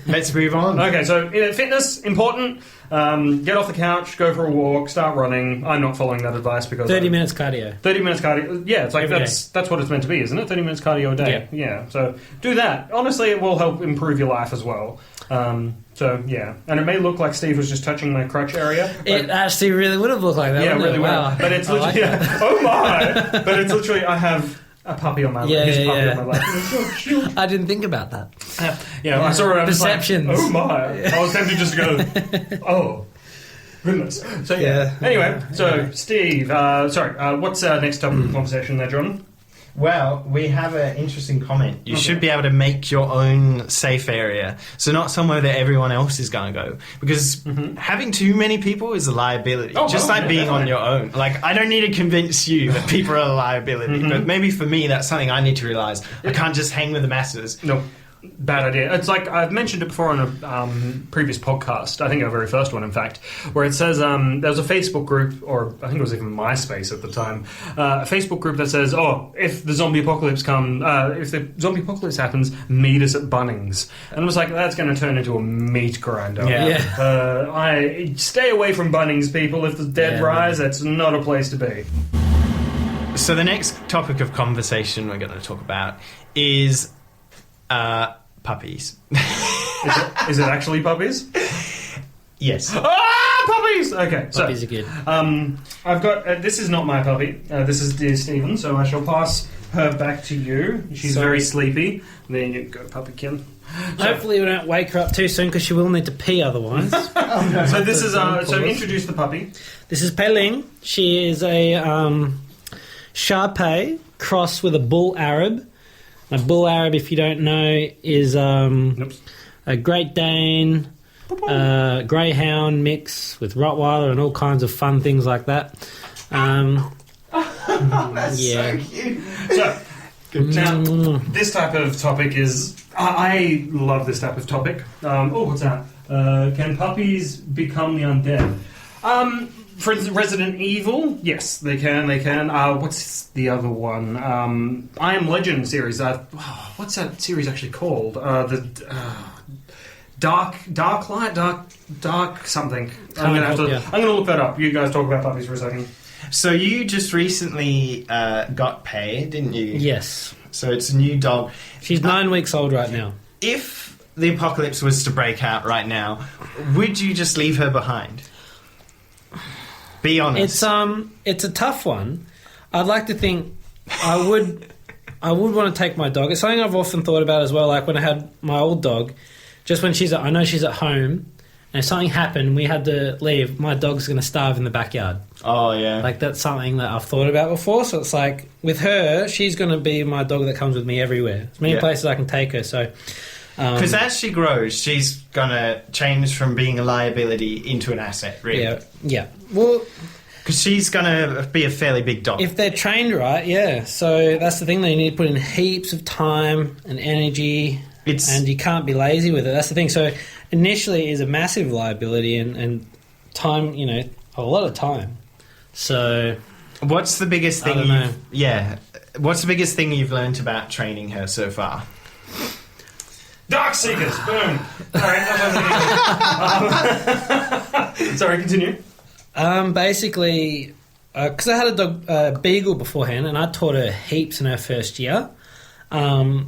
B: let's move on.
A: Okay, so fitness important. Get off the couch, go for a walk, start running. I'm not following that advice because
C: 30 minutes cardio.
A: 30 minutes cardio. Yeah, it's like that's what it's meant to be, isn't it? 30 minutes cardio a day. Yeah. So do that. Honestly, it will help improve your life as well. So yeah, and it may look like Steve was just touching my crotch area.
C: It actually really would have looked like that.
A: Yeah,
C: wouldn't
A: really
C: it?
A: would.
C: Wow.
A: But it's literally oh my! But it's literally I have a puppy on my lap. His puppy on my lap.
C: I didn't think about that.
A: I saw it.
C: Perceptions.
A: Like, oh my! I was tempted just to go. Oh. Goodness. So yeah. Anyway, so Steve, what's our next topic of conversation there, John?
B: Well, we have an interesting comment. You should be able to make your own safe area. So not somewhere that everyone else is going to go. Because having too many people is a liability. Being on your own. Like, I don't need to convince you that people are a liability. But maybe for me, that's something I need to realise. I can't just hang with the masses.
A: No. Bad idea. It's like I've mentioned it before on a previous podcast, I think our very first one, in fact, where it says there was a Facebook group, or I think it was even MySpace at the time, a Facebook group that says, if the zombie apocalypse happens, meet us at Bunnings. And it was like, that's going to turn into a meat grinder. I stay away from Bunnings, people. If the dead rise, that's not a place to be.
B: So the next topic of conversation we're going to talk about is... puppies.
A: Is it actually puppies?
B: Yes.
A: Puppies! Okay, so...
C: Puppies are good.
A: I've got... this is not my puppy. This is dear Stephen, so I shall pass her back to you. She's very sleepy. There you go, puppykin.
C: Hopefully we don't wake her up too soon, because she will need to pee otherwise.
A: So this is... so introduce the puppy.
C: This is Pei Ling. She is a Shar-Pei cross with a bull Arab. A bull Arab, if you don't know, is a Great Dane, Greyhound mix with Rottweiler and all kinds of fun things like that.
B: That's so cute.
A: So, now, this type of topic is... I love this type of topic. What's that? Can puppies become the undead? For Resident Evil, yes, they can. What's the other one? I Am Legend series. What's that series actually called? Dark something. I'm gonna look that up. You guys talk about puppies for a second.
B: So you just recently got Pei, didn't you?
C: Yes.
B: So it's a new dog.
C: She's 9 weeks old right now.
B: If the apocalypse was to break out right now, would you just leave her behind? Be honest.
C: It's a tough one. I'd like to think I would want to take my dog. It's something I've often thought about as well. Like when I had my old dog, just when I know she's at home, and if something happened, we had to leave. My dog's going to starve in the backyard.
B: Oh yeah.
C: Like that's something that I've thought about before. So it's like with her, she's going to be my dog that comes with me everywhere. There's many places I can take her. So.
B: Because as she grows, she's going to change from being a liability into an asset, really.
C: Yeah. Well...
B: Because she's going to be a fairly big dog.
C: If they're trained right, yeah. So that's the thing, they need to put in heaps of time and energy, and you can't be lazy with it. That's the thing. So initially it is a massive liability and time, a lot of time. So...
B: What's the biggest thing What's the biggest thing you've learned about training her so far?
A: Dark Seekers! Boom! Alright, sorry, continue.
C: Basically, because I had a dog, Beagle beforehand, and I taught her heaps in her first year. But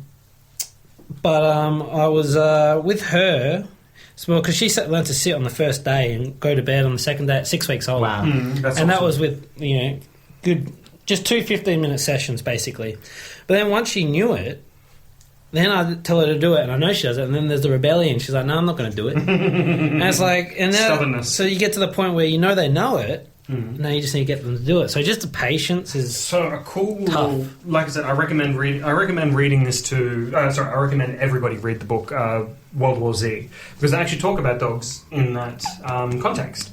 C: I was with her, because she learned to sit on the first day and go to bed on the second day at 6 weeks old.
B: Wow.
C: And
A: awesome.
C: that was with, good, just 2 15-minute sessions, basically. But then once she knew it, then I tell her to do it, and I know she does it, and then there's the rebellion. She's like, no, I'm not going to do it. And it's like... and then,
A: stubbornness.
C: So you get to the point where they know it, now you just need to get them to do it. So just the patience is
A: so a cool...
C: tough.
A: Like I said, I recommend reading this to... I recommend everybody read the book World War Z, because they actually talk about dogs in that context.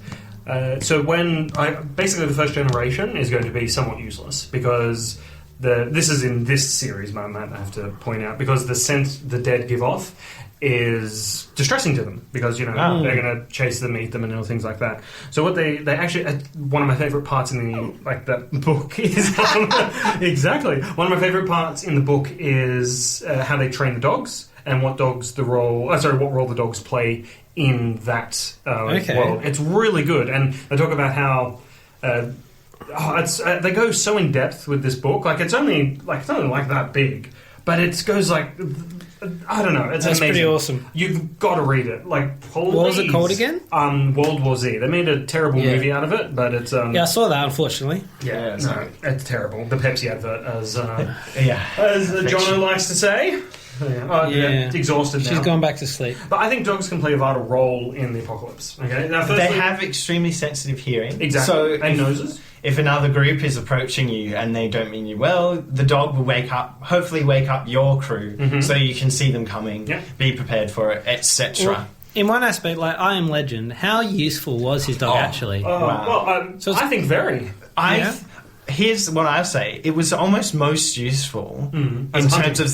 A: So basically the first generation is going to be somewhat useless, because... This is in this series, I have to point out, because the scent the dead give off is distressing to them, because they're going to chase them, eat them, and all things like that. So what they actually one of my favorite parts in the book is exactly one of my favorite parts in the book is how they train the dogs and what role the dogs play in that world. It's really good, and they talk about how. They go so in depth with this book. Like it's only like that big, but it goes like I don't know. It's
C: That's
A: amazing.
C: Pretty awesome.
A: You've got to read it. Like please.
C: What was it called again?
A: World War Z. They made a terrible movie out of it, but it's
C: I saw that, unfortunately.
A: it's terrible. The Pepsi advert, as
B: as
A: Jono likes to say. It's exhausted now.
C: She's gone back to sleep.
A: But I think dogs can play a vital role in the apocalypse. Okay, now,
B: They have extremely sensitive hearing.
A: exactly,
B: So
A: and noses.
B: if another group is approaching you and they don't mean you well, the dog will hopefully wake up your crew so you can see them coming, be prepared for it, etc.
C: Well, in one aspect, like I Am Legend, how useful was his dog actually?
A: Well, I think very.
B: Here's what I say. It was almost most useful in terms of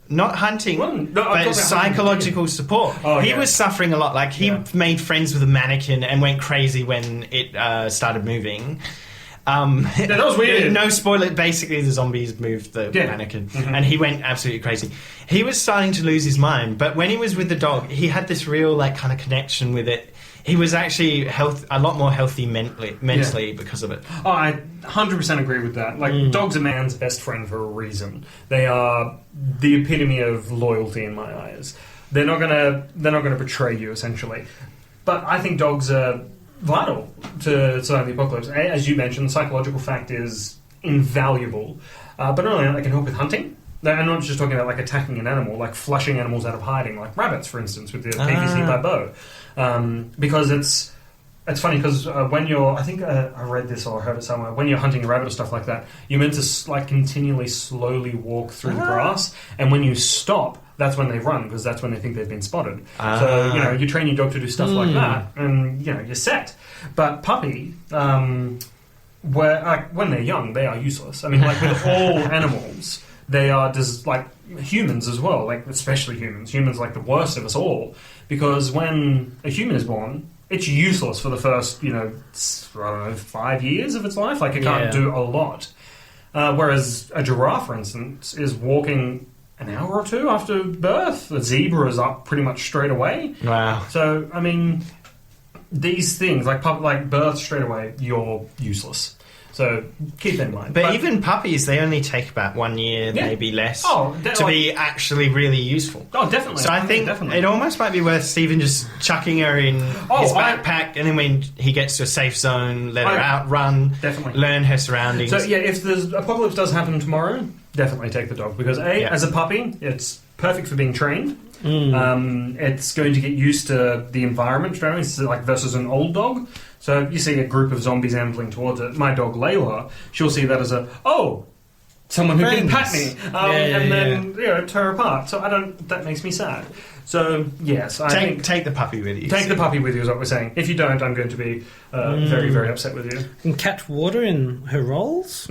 B: not hunting, but psychological support. He was suffering a lot. Like, he made friends with a mannequin and went crazy when it started moving.
A: That was weird.
B: No spoiler. Basically, the zombies moved the mannequin, and he went absolutely crazy. He was starting to lose his mind, but when he was with the dog, he had this real kind of connection with it. He was actually a lot more healthy mentally because of it.
A: Oh, I 100% agree with that. Like, dogs are man's best friend for a reason. They are the epitome of loyalty in my eyes. They're not gonna betray you, essentially. But I think dogs are vital to survive the apocalypse. As you mentioned, the psychological fact is invaluable. But not only that, they can help with hunting. I'm not just talking about like attacking an animal, like flushing animals out of hiding, like rabbits, for instance, with the PVC by bow. Because it's funny because when you're, I think I read this or heard it somewhere, when you're hunting a rabbit or stuff like that, you're meant to like continually slowly walk through the grass, and when you stop, that's when they run, because that's when they think they've been spotted. So, you train your dog to do stuff like that, and, you're set. But puppy, when they're young, they are useless. I mean, like with all animals, they are just like humans as well, like especially humans. Humans like the worst of us all, because when a human is born, it's useless for the first, 5 years of its life. Like, it can't do a lot. Whereas a giraffe, for instance, is walking an hour or two after birth. A zebra is up pretty much straight away.
B: Wow.
A: So, I mean, these things, like birth straight away, you're useless. So keep that in mind.
B: But even puppies, they only take about 1 year, maybe less, to be actually really useful.
A: Oh, definitely.
B: So I think it almost might be worth Stephen just chucking her in his backpack, and then when he gets to a safe zone, let her out, run, learn her surroundings.
A: So if the apocalypse does happen tomorrow, definitely take the dog, because as a puppy, it's perfect for being trained. It's going to get used to the environment straight away. It's like versus an old dog. So if you see a group of zombies ambling towards it, my dog Layla, she'll see that as someone who can pat me, and then tear apart. So that makes me sad. So yes, I think
B: take the puppy with you.
A: Take the puppy with you is what we're saying. If you don't, I'm going to be very, very upset with you.
C: And catch water in her rolls.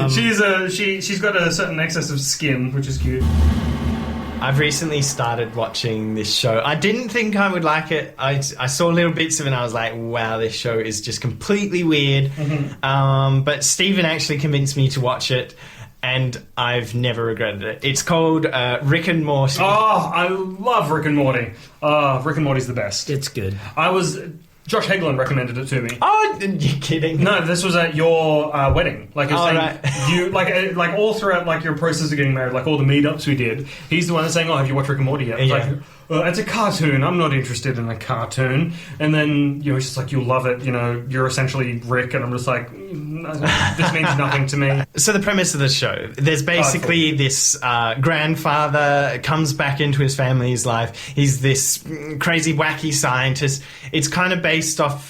A: She's got a certain excess of skin, which is cute.
B: I've recently started watching this show. I didn't think I would like it. I saw little bits of it and I was like, wow, this show is just completely weird. But Stephen actually convinced me to watch it, and I've never regretted it. It's called Rick and Morty.
A: Oh, I love Rick and Morty. Rick and Morty's the best.
C: It's good.
A: Josh Heglin recommended it to me.
B: Oh, you're kidding?
A: No, this was at your wedding. Like, you like all throughout like your process of getting married, like all the meetups we did. He's the one that's saying, "Oh, have you watched Rick and Morty yet?" Like, it's a cartoon. I'm not interested in a cartoon. And then he's just like, "You'll love it." You're essentially Rick, and I'm just like, this means nothing to me.
B: So the premise of the show, there's basically this grandfather comes back into his family's life. He's this crazy, wacky scientist. It's kind of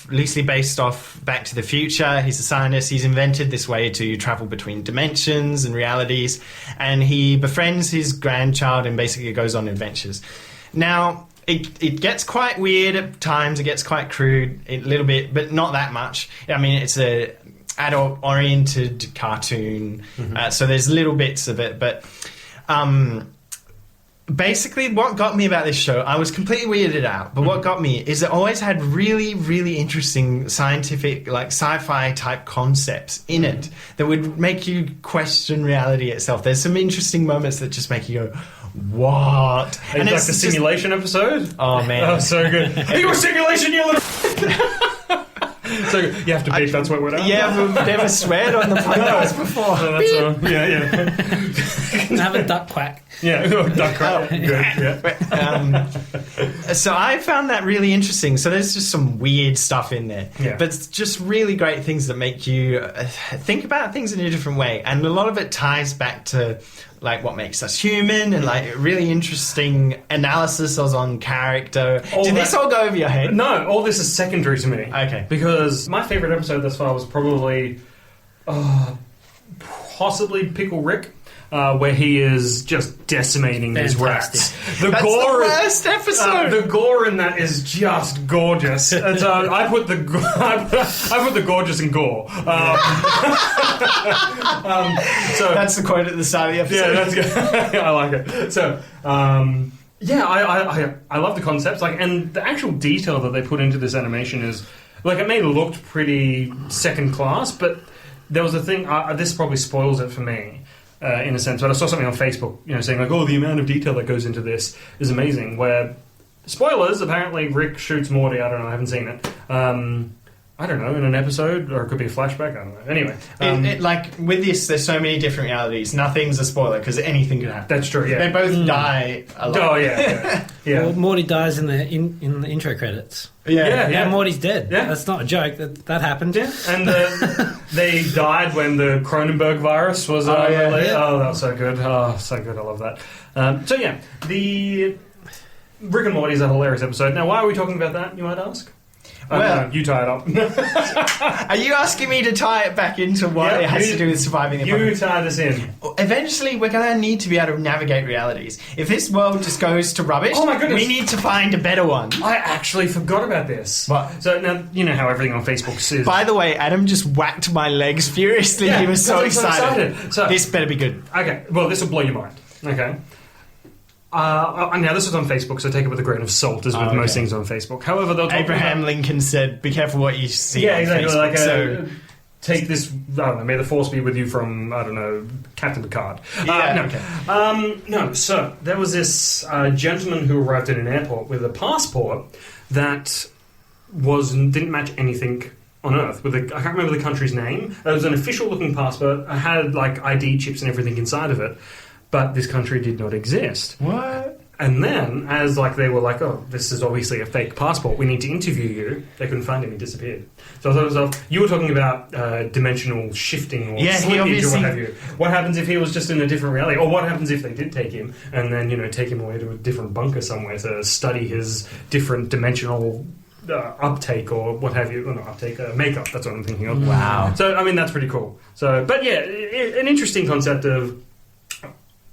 B: loosely based off Back to the Future. He's a scientist. He's invented this way to travel between dimensions and realities, and he befriends his grandchild and basically goes on adventures. Now, it gets quite weird at times. It gets quite crude a little bit, but not that much. I mean, it's a adult-oriented cartoon, so there's little bits of it. But basically, what got me about this show, I was completely weirded out, but what got me is it always had really, really interesting scientific, like sci-fi type concepts in it that would make you question reality itself. There's some interesting moments that just make you go, what?
A: And it's like the simulation episode?
B: Oh, man.
A: Oh, so good. Are you a simulation, you little... So you have to beep, that's what we're doing.
B: Yeah, we've never sweared on the podcast before.
C: Have a duck quack.
A: Yeah, duck quack. Good, yeah.
B: So I found that really interesting. So there's just some weird stuff in there.
A: Yeah.
B: But it's just really great things that make you think about things in a different way. And a lot of it ties back to like what makes us human, and like really interesting analysis on character. Did this all go over your head?
A: No, all this is secondary to me.
B: Okay.
A: Because my favourite episode thus far was probably possibly Pickle Rick. Where he is just decimating these rats.
B: That's the worst episode.
A: The gore in that is just gorgeous. And so I put the gorgeous in gore. So
B: that's the quote at the start of the episode.
A: Yeah, that's good. I like it. So yeah, I love the concepts, like, and the actual detail that they put into this animation is like it may have looked pretty second class, but there was a thing. This probably spoils it for me. In a sense, but I saw something on Facebook, saying like, "Oh, the amount of detail that goes into this is amazing." Where, spoilers, apparently Rick shoots Morty. I don't know, I haven't seen it. I don't know, in an episode, or it could be a flashback. I don't know. Anyway,
B: like with this, there's so many different realities. Nothing's a spoiler because anything could happen.
A: That's true. Yeah,
B: they both die a lot.
A: Oh yeah.
C: Well, Morty dies in the intro credits.
A: Yeah.
C: Morty's dead.
A: Yeah.
C: That's not a joke. That happened.
A: Yeah, and they died when the Cronenberg virus was released. Oh, that was so good. Oh, so good. I love that. So yeah, the Rick and Morty is a hilarious episode. Now, why are we talking about that, you might ask?
B: Well,
A: no, you tie it up.
B: Are you asking me to tie it back into what it has to do with surviving the
A: You
B: apocalypse?
A: tie this in.
B: Eventually, we're going to need to be able to navigate realities. If this world just goes to rubbish,
A: Oh my goodness.
B: we need to find a better one.
A: I actually forgot about this.
B: What?
A: So now, you know how everything on Facebook says...
B: By the way, Adam just whacked my legs furiously.
A: Yeah,
B: He was so
A: because I'm so
B: excited.
A: excited. So-
B: This better be good.
A: Okay, well, this will blow your mind. Okay. Now, this was on Facebook, so take it with a grain of salt, as with most things on Facebook. However, they'll talk
B: Abraham Lincoln said, be careful what you see
A: Yeah,
B: on
A: exactly.
B: Facebook.
A: Like,
B: So,
A: take this, I don't know, may the force be with you from, I don't know, Captain Picard.
B: Yeah,
A: No, so there was this gentleman who arrived at an airport with a passport that didn't match anything on Earth. I can't remember the country's name. It was an official-looking passport. It had, like, ID chips and everything inside of it. But this country did not exist.
B: what?
A: And then, as like they were like, oh, this is obviously a fake passport, we need to interview you, they couldn't find him, he disappeared. So I thought to myself, you were talking about dimensional shifting or slippage or what have you. What happens if he was just in a different reality? Or what happens if they did take him and then, take him away to a different bunker somewhere to study his different dimensional uptake or what have you? Well, not uptake, makeup, that's what I'm thinking of.
B: Wow.
A: So, I mean, that's pretty cool. So, but yeah, an interesting concept of...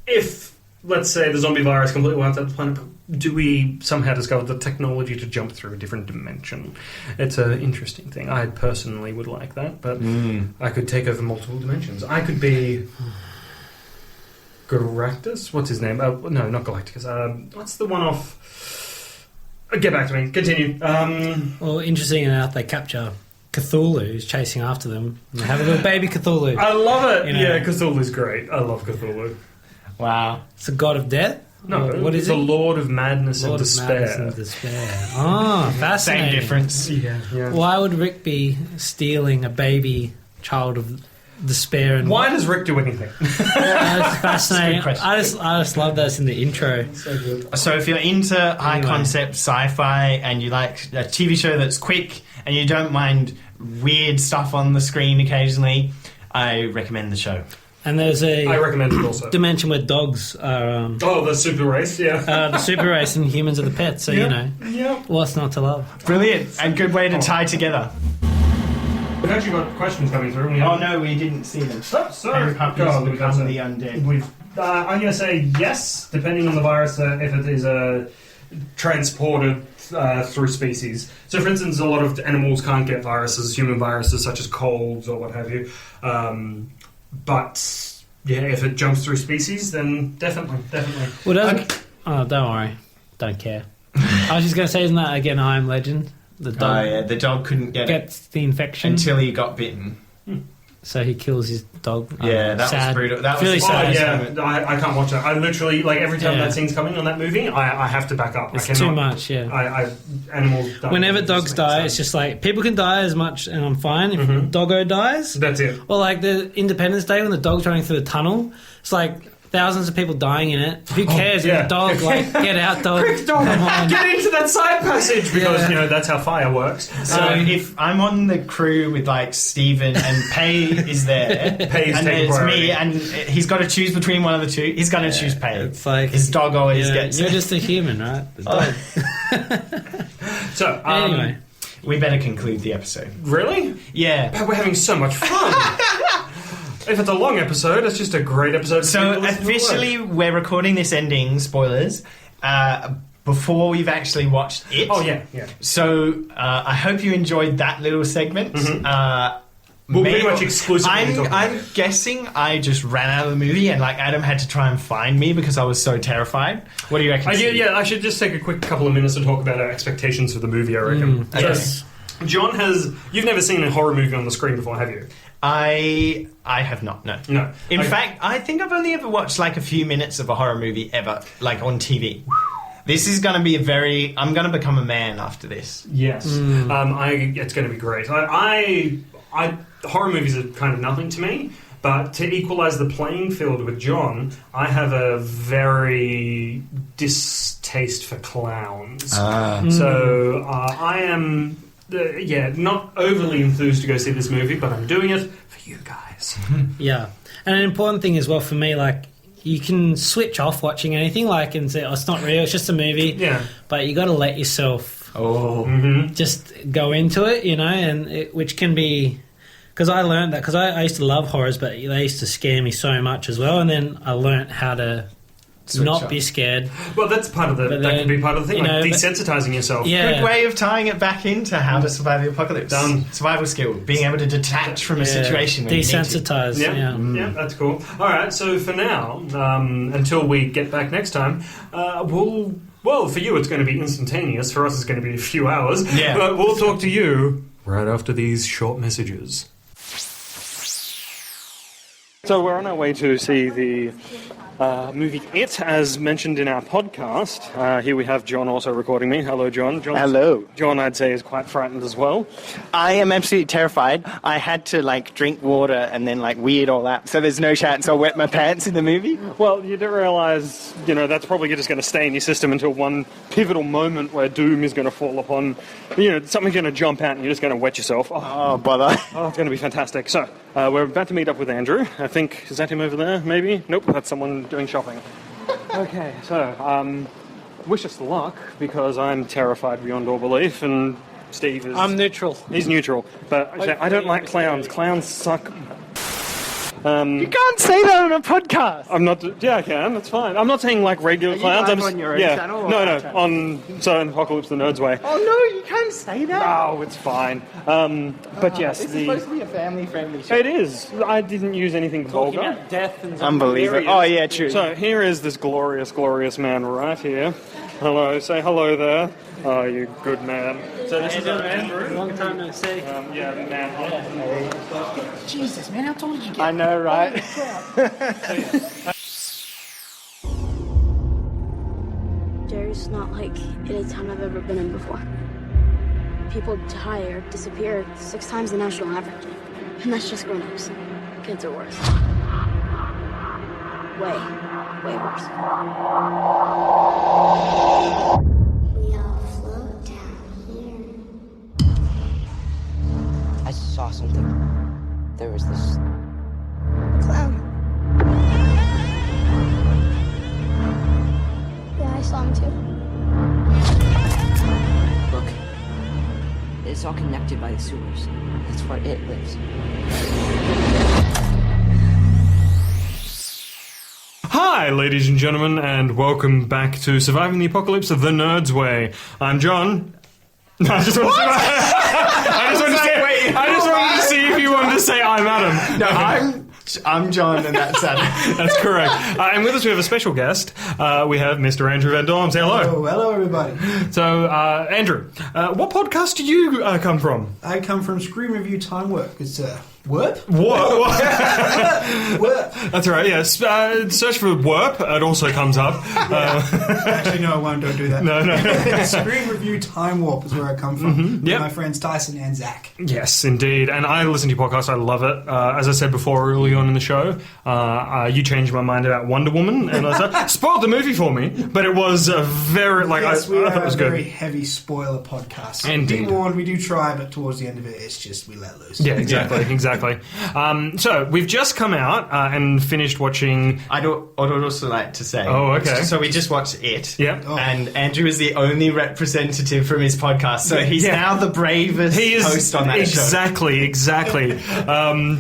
A: If, let's say, the zombie virus completely wipes out the planet, do we somehow discover the technology to jump through a different dimension? It's an interesting thing. I personally would like that, but I could take over multiple dimensions. I could be... Galactus? What's his name? No, not Galactus. What's the one off... Get back to me. Continue.
C: Well, interesting enough, they capture Cthulhu, who's chasing after them, and they have a little baby Cthulhu.
A: I love it.
C: You know.
A: Yeah, Cthulhu's great. I love Cthulhu.
B: Wow.
C: It's a god of death?
A: No,
C: what is
A: the
C: he?
A: Lord of Madness
C: Lord
A: and
C: of
A: Despair.
C: Madness and Despair. Oh, fascinating.
B: Same difference.
A: Yeah.
C: Why would Rick be stealing a baby child of despair? And
A: Why does Rick do anything?
C: That's fascinating.
B: That's a good
C: I just love that in the intro.
A: So good.
B: So if you're into high concept sci-fi and you like a TV show that's quick and you don't mind weird stuff on the screen occasionally, I recommend the show.
C: And there's
A: I
C: a
A: recommend it also.
C: dimension where dogs are
A: The super race, yeah.
C: the super race and humans are the pets, so
A: Yeah.
C: what's not to love?
B: Brilliant. And good way to tie together.
A: We've actually got questions coming through.
B: Oh no, we didn't see them.
A: Sorry.
B: Puppies
A: God,
B: become the undead.
A: I'm going to say yes, depending on the virus, if it is transported through species. So, for instance, a lot of animals can't get viruses, human viruses such as colds or what have you. But yeah, if it jumps through species, then definitely.
C: Well, doesn't... Oh, don't worry. Don't care. I was just going to say, isn't that, again, I Am Legend? The dog
B: the dog couldn't get it
C: gets the infection.
B: until he got bitten.
C: So he kills his dog.
B: Yeah, that
C: sad.
B: was brutal. That
C: Really
B: was
C: sad.
A: Oh, yeah, I can't watch that. I literally, like, every time
C: Yeah.
A: that scene's coming on that movie, I have to back up.
C: It's
A: I cannot,
C: too much, yeah.
A: Animals die.
C: Whenever
A: It's
C: dogs
A: just
C: die,
A: sad.
C: it's just like, people can die as much and I'm fine. If Doggo dies,
A: That's it.
C: or like the Independence Day when the dog's running through the tunnel, it's like, thousands of people dying in it. Who cares?
A: yeah.
C: The dog, like, get out, dog.
A: Quick, dog,
C: Come on.
A: get into that side passage because that's how fire works.
B: So if I'm on the crew with like Steven and Pei is there,
A: Pei's
B: and
A: taking
B: it's
A: priority.
B: me, and he's got to choose between one of the two, he's going to choose Pei.
C: It's like
B: His dog always gets
C: You're
B: it.
C: just a human, right? The dog.
A: So
C: Anyway.
B: We better conclude the episode.
A: really,
B: Yeah.
A: we're having so much fun. If it's a long episode, it's just a great episode.
B: So officially, we're recording this ending. Spoilers. Before we've actually watched it.
A: Oh yeah.
B: So I hope you enjoyed that little segment.
A: We'll pretty much exclusively talk about
B: I'm guessing I just ran out of the movie and like Adam had to try and find me because I was so terrified. What do you reckon? Steve?
A: I should just take a quick couple of minutes to talk about our expectations for the movie, I reckon.
C: Yes.
A: John you've never seen a horror movie on the screen before, have you?
B: I have not, no.
A: No.
B: In fact, I think I've only ever watched like a few minutes of a horror movie ever, like on TV. This is going to be I'm going to become a man after this.
A: Yes. It's going to be great. Horror movies are kind of nothing to me, but to equalise the playing field with John, I have a very distaste for clowns. So I am, not overly enthused to go see this movie, but I'm doing it for you guys.
C: Yeah. And an important thing as well for me, like, you can switch off watching anything, like, and say, oh, it's not real, it's just a movie.
A: Yeah.
C: But you got to let yourself just go into it, which can be... Because I learned that, because I used to love horrors, but they used to scare me so much as well, and then I learnt how to not be scared.
A: Well, that's part of that could be part of the thing, like desensitizing yourself.
C: Yeah.
B: Good way of tying it back into how to survive the apocalypse.
A: Done.
B: Survival skill. Being able to detach from a situation when
C: Desensitize.
B: you need to.
A: Yeah, that's cool. All right, so for now, until we get back next time, well, for you it's going to be instantaneous. For us it's going to be a few hours.
B: Yeah.
A: But we'll talk to you right after these short messages. So we're on our way to see the movie It, as mentioned in our podcast. Here we have John also recording me. Hello, John.
D: Hello.
A: John, I'd say, is quite frightened as well.
D: I am absolutely terrified. I had to drink water and then wee it all out, so there's no chance I'll wet my pants in the movie.
A: Well, you do realise, that's probably just going to stay in your system until one pivotal moment where doom is going to fall upon, something's going to jump out and you're just going to wet yourself.
D: Oh, bother.
A: Oh, it's going to be fantastic. So, we're about to meet up with Andrew. I think, is that him over there, maybe? Nope, that's someone doing shopping. Okay, so, wish us luck, because I'm terrified beyond all belief, and Steve is...
C: I'm neutral.
A: He's neutral, but I don't like clowns. Clowns suck.
D: You can't say that on a podcast.
A: I'm not... Yeah, I can. That's fine. I'm not saying regular clowns.
D: live
A: I'm
D: on your own channel or
A: No,
D: our
A: no.
D: channel?
A: On Apocalypse the Nerds Way.
D: Oh no, you can't say that.
A: Oh, it's fine. But yes,
D: It's supposed to be a family-friendly show.
A: It is. I didn't use anything vulgar.
C: Death and
D: Unbelievable. Oh yeah, true.
A: So here is this glorious, glorious man right here. Hello. Say hello there. Oh, you good man. So this is Andrew.
C: Long time no see.
A: Man.
D: Jesus, man, how tall did you get?
B: I know, right?
E: There's not like any time I've ever been in before. People die or disappear 6 times the national average. And that's just grown-ups. Kids are worse. Way worse. We all float down here.
F: I saw something. There was this
E: Clown. Yeah, I saw him too.
F: look. It's all connected by the sewers. That's where it lives.
A: Hi, ladies and gentlemen, and welcome back to Surviving the Apocalypse of the Nerds Way. I'm John. I just wanted to see if you wanted to say I'm Adam.
B: No, I'm John, and that's Adam.
A: That's correct. And with us we have a special guest. We have Mr. Andrew Van Dorm. Say hello.
G: Oh, hello, everybody.
A: So, Andrew, what podcast did you come from?
G: I come from Screen Review Time Work. It's Warp?
A: Warp.
G: Warp.
A: That's right. Yeah. Search for Warp. It also comes up.
G: Actually, no, I won't. Don't do that.
A: No.
G: Screen Review Time Warp is where I come from. With
A: Yep.
G: my friends Tyson and Zach.
A: Yes, indeed. And I listen to your podcast. I love it. As I said before early on in the show, you changed my mind about Wonder Woman, and I said, spoiled the movie for me. But it was a very
G: Yes,
A: I thought it was
G: a
A: good.
G: very heavy spoiler podcast. So
A: Indeed.
G: Be warned, we do try, but towards the end of it, it's just we let loose.
A: Yeah, exactly. So we've just come out and finished watching.
B: I'd also like to say.
A: Oh, okay.
B: So we just watched It.
A: Yep.
G: Oh.
B: And Andrew is the only representative from his podcast, so he's
A: Yeah.
B: now the bravest
A: He is
B: host on that
A: exactly.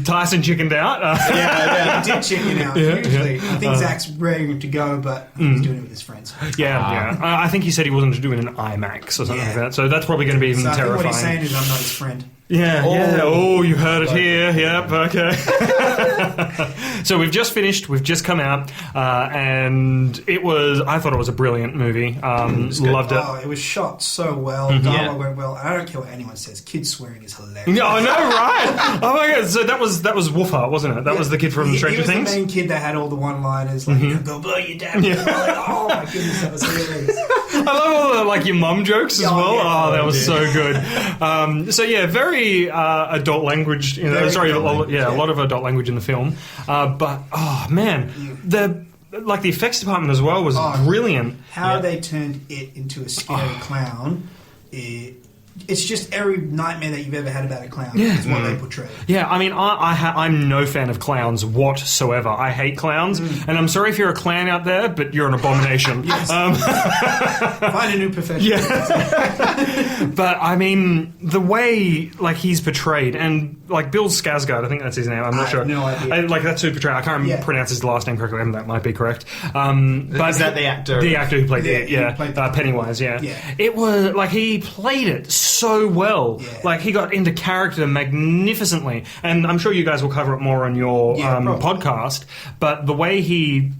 A: Tyson chickened out.
G: I did chicken out hugely. I think Zach's ready to go, but he's doing it with his friends.
A: Yeah. I think he said he wasn't doing an IMAX or something like that. So that's probably going to be even
G: So I think
A: terrifying.
G: what he's saying is I'm not his friend.
A: Yeah. Oh, you heard it here. Yep. Okay. So we've just finished. We've just come out, and I thought it was a brilliant movie. Loved it.
G: Oh, it was shot so well. Dialogue went well. And I don't care what anyone says. Kids swearing is hilarious.
A: Oh no! Right? Oh my god! So that was Woofer, wasn't it? That was the kid from Stranger
G: He was
A: Things.
G: the main kid that had all the one-liners, like "Go blow your dad." Like, oh my goodness, that was hilarious.
A: I love all the your mum jokes as well.
G: Yeah.
A: Oh, that was so good. So yeah, very adult language.
G: Very adult language,
A: a lot of adult language in the film. But oh man, the effects department as well was brilliant.
G: How they turned it into a scary clown. It's just every nightmare that you've ever had about a clown is what they portray.
A: Yeah, I mean, I'm no fan of clowns whatsoever. I hate clowns, and I'm sorry if you're a clown out there, but you're an abomination.
G: Yes. Find a new profession.
A: Yeah. But I mean, the way he's portrayed, and Bill Skarsgård, I think that's his name. I'm not sure.
G: I have no idea.
A: That's who portrayed. I can't pronounce his last name correctly. That might be correct. But
B: is that the actor?
A: The actor who played Pennywise. Yeah. It was he played it so well.
G: Yeah.
A: He got into character magnificently, and I'm sure you guys will cover it more on your podcast. But the way he's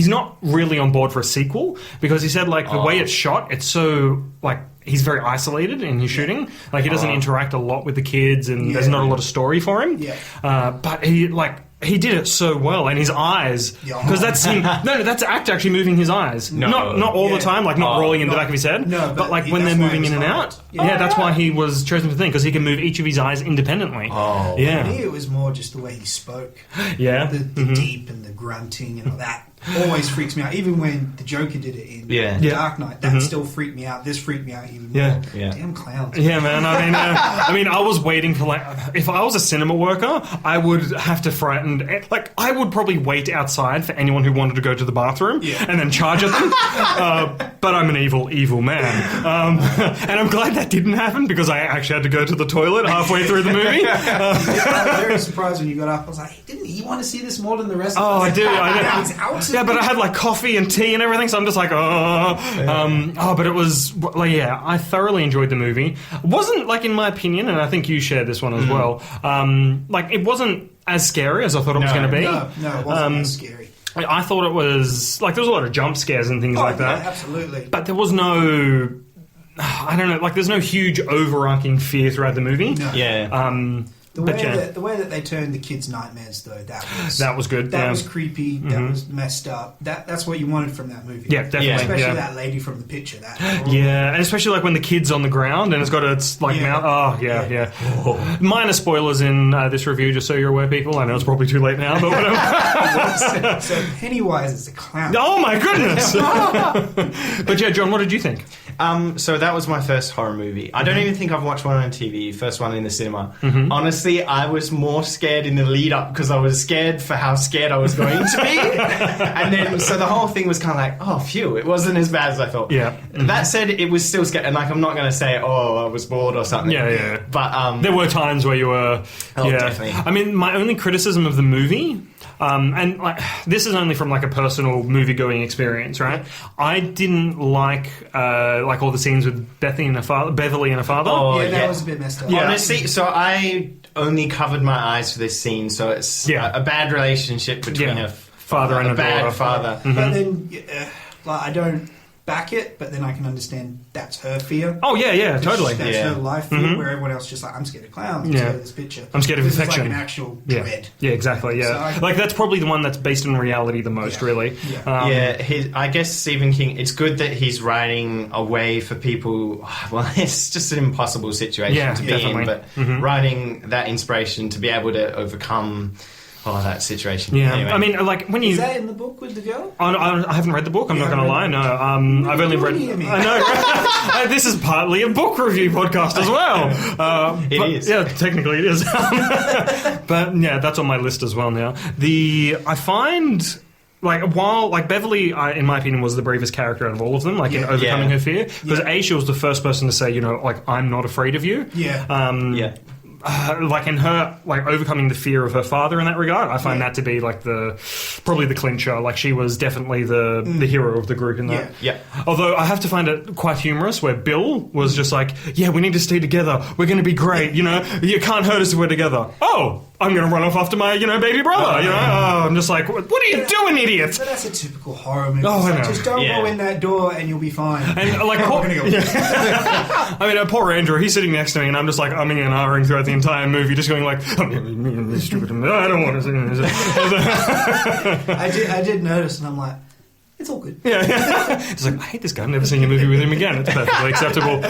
A: not really on board for a sequel, because he said the way it's shot, it's so he's very isolated in his shooting. He doesn't interact a lot with the kids, and there's not a lot of story for him.
G: Yeah.
A: But he did it so well, and his eyes, because that's him. No, that's the actor actually moving his eyes.
B: No.
A: Not all the time, not rolling in the back of his head.
G: No,
A: but when
G: that's
A: they're
G: why
A: moving
G: he
A: in
G: was
A: and
G: hired.
A: out. Yeah, that's why he was chosen for the thing, because he can move each of his eyes independently.
B: Oh,
A: yeah.
G: For me, it was more just the way he spoke.
A: Yeah.
G: The deep and the grunting and all that always freaks me out. Even when the Joker did it in Dark Knight, that still freaked me out. This freaked me out even more.
A: Yeah.
G: Damn clowns.
A: Yeah, man. I mean, I was waiting for if I was a cinema worker, I would have to frighten. I would probably wait outside for anyone who wanted to go to the bathroom and then charge at them. But I'm an evil man, and I'm glad that didn't happen, because I actually had to go to the toilet halfway through the movie.
G: I was very surprised when you got up. I was like, didn't he want to see this more than the rest of us?
A: I do.
G: Now he's out.
A: Yeah, but I had coffee and tea and everything, so I'm just but it was I thoroughly enjoyed the movie. It wasn't in my opinion, and I think you shared this one as well. It wasn't as scary as I thought it was going to be.
G: No, it wasn't as scary.
A: I thought it was there was a lot of jump scares and things like that.
G: Yeah, absolutely.
A: But there was no, I don't know, there's no huge overarching fear throughout the movie.
G: No.
B: Yeah.
G: The way that they turned the kids' nightmares, though, that was
A: good.
G: That was creepy. That was messed up. That's what you wanted from that movie.
A: Yeah, definitely.
G: Especially that lady from the picture.
A: Yeah, and especially when the kid's on the ground and it's got its mouth. Oh, yeah. Minor spoilers in this review, just so you're aware, people. I know it's probably too late now, but whatever.
G: So Pennywise is a clown.
A: Oh my goodness! But yeah, John, what did you think?
B: So that was my first horror movie. I don't even think I've watched one on TV. First one in the cinema. Honestly, I was more scared in the lead up, because I was scared for how scared I was going to be. And then, so the whole thing was kind of oh, phew, it wasn't as bad as I thought.
A: Yeah.
B: That said, it was still scary. And I'm not going to say, I was bored or something.
A: Yeah.
B: But
A: there were times where you were.
B: Definitely.
A: I mean, my only criticism of the movie. And this is only from a personal movie-going experience, right? I didn't like all the scenes with Beverly and her father.
B: Oh,
G: that was a bit messed up.
A: Yeah.
B: Honestly, so I only covered my eyes for this scene, so it's a bad relationship between a
A: father and a
B: bad
A: daughter.
B: father.
G: But then, I don't. back it, but then I can understand that's her fear.
A: Oh yeah, totally.
G: That's her life fear, where everyone else is just like, I'm scared of clowns, I'm scared of this picture.
A: I'm scared of
G: this
A: infection.
G: Is like an actual dread.
A: Yeah, exactly, yeah. So that's probably the one that's based in reality the most, really.
B: I guess Stephen King, it's good that he's writing a way for people, well, it's just an impossible situation to be in, but writing that inspiration to be able to overcome that situation.
A: Yeah,
B: anyway.
A: I mean, like when you...
G: Is that in the book with the girl?
A: I haven't read the book, I'm not going to lie, no. I've only read... I know, right? This is partly a book review podcast as well.
B: It is.
A: Yeah, technically it is. But yeah, that's on my list as well now. I find... While Beverly, in my opinion, was the bravest character out of all of them, in overcoming her fear, because she was the first person to say, I'm not afraid of you.
G: Yeah.
A: In her overcoming the fear of her father in that regard, I find that to be probably the clincher. She was definitely the hero of the group in that.
B: Yeah.
A: Although I have to find it quite humorous where Bill was just like, yeah, we need to stay together. We're going to be great. You can't hurt us if we're together. Oh, I'm going to run off after my baby brother. I'm just like, what are you doing, idiot?
G: But that's a typical horror movie.
A: Oh, I know.
G: Just don't go in that door and you'll be fine.
A: And poor Andrew, he's sitting next to me, and I'm just umming and ahhing throughout the entire movie, just going stupid. I don't want to sing this.
G: I did notice, and I'm like, it's all good.
A: Yeah. It's I hate this guy. I'm never seeing a movie with him again. It's perfectly acceptable.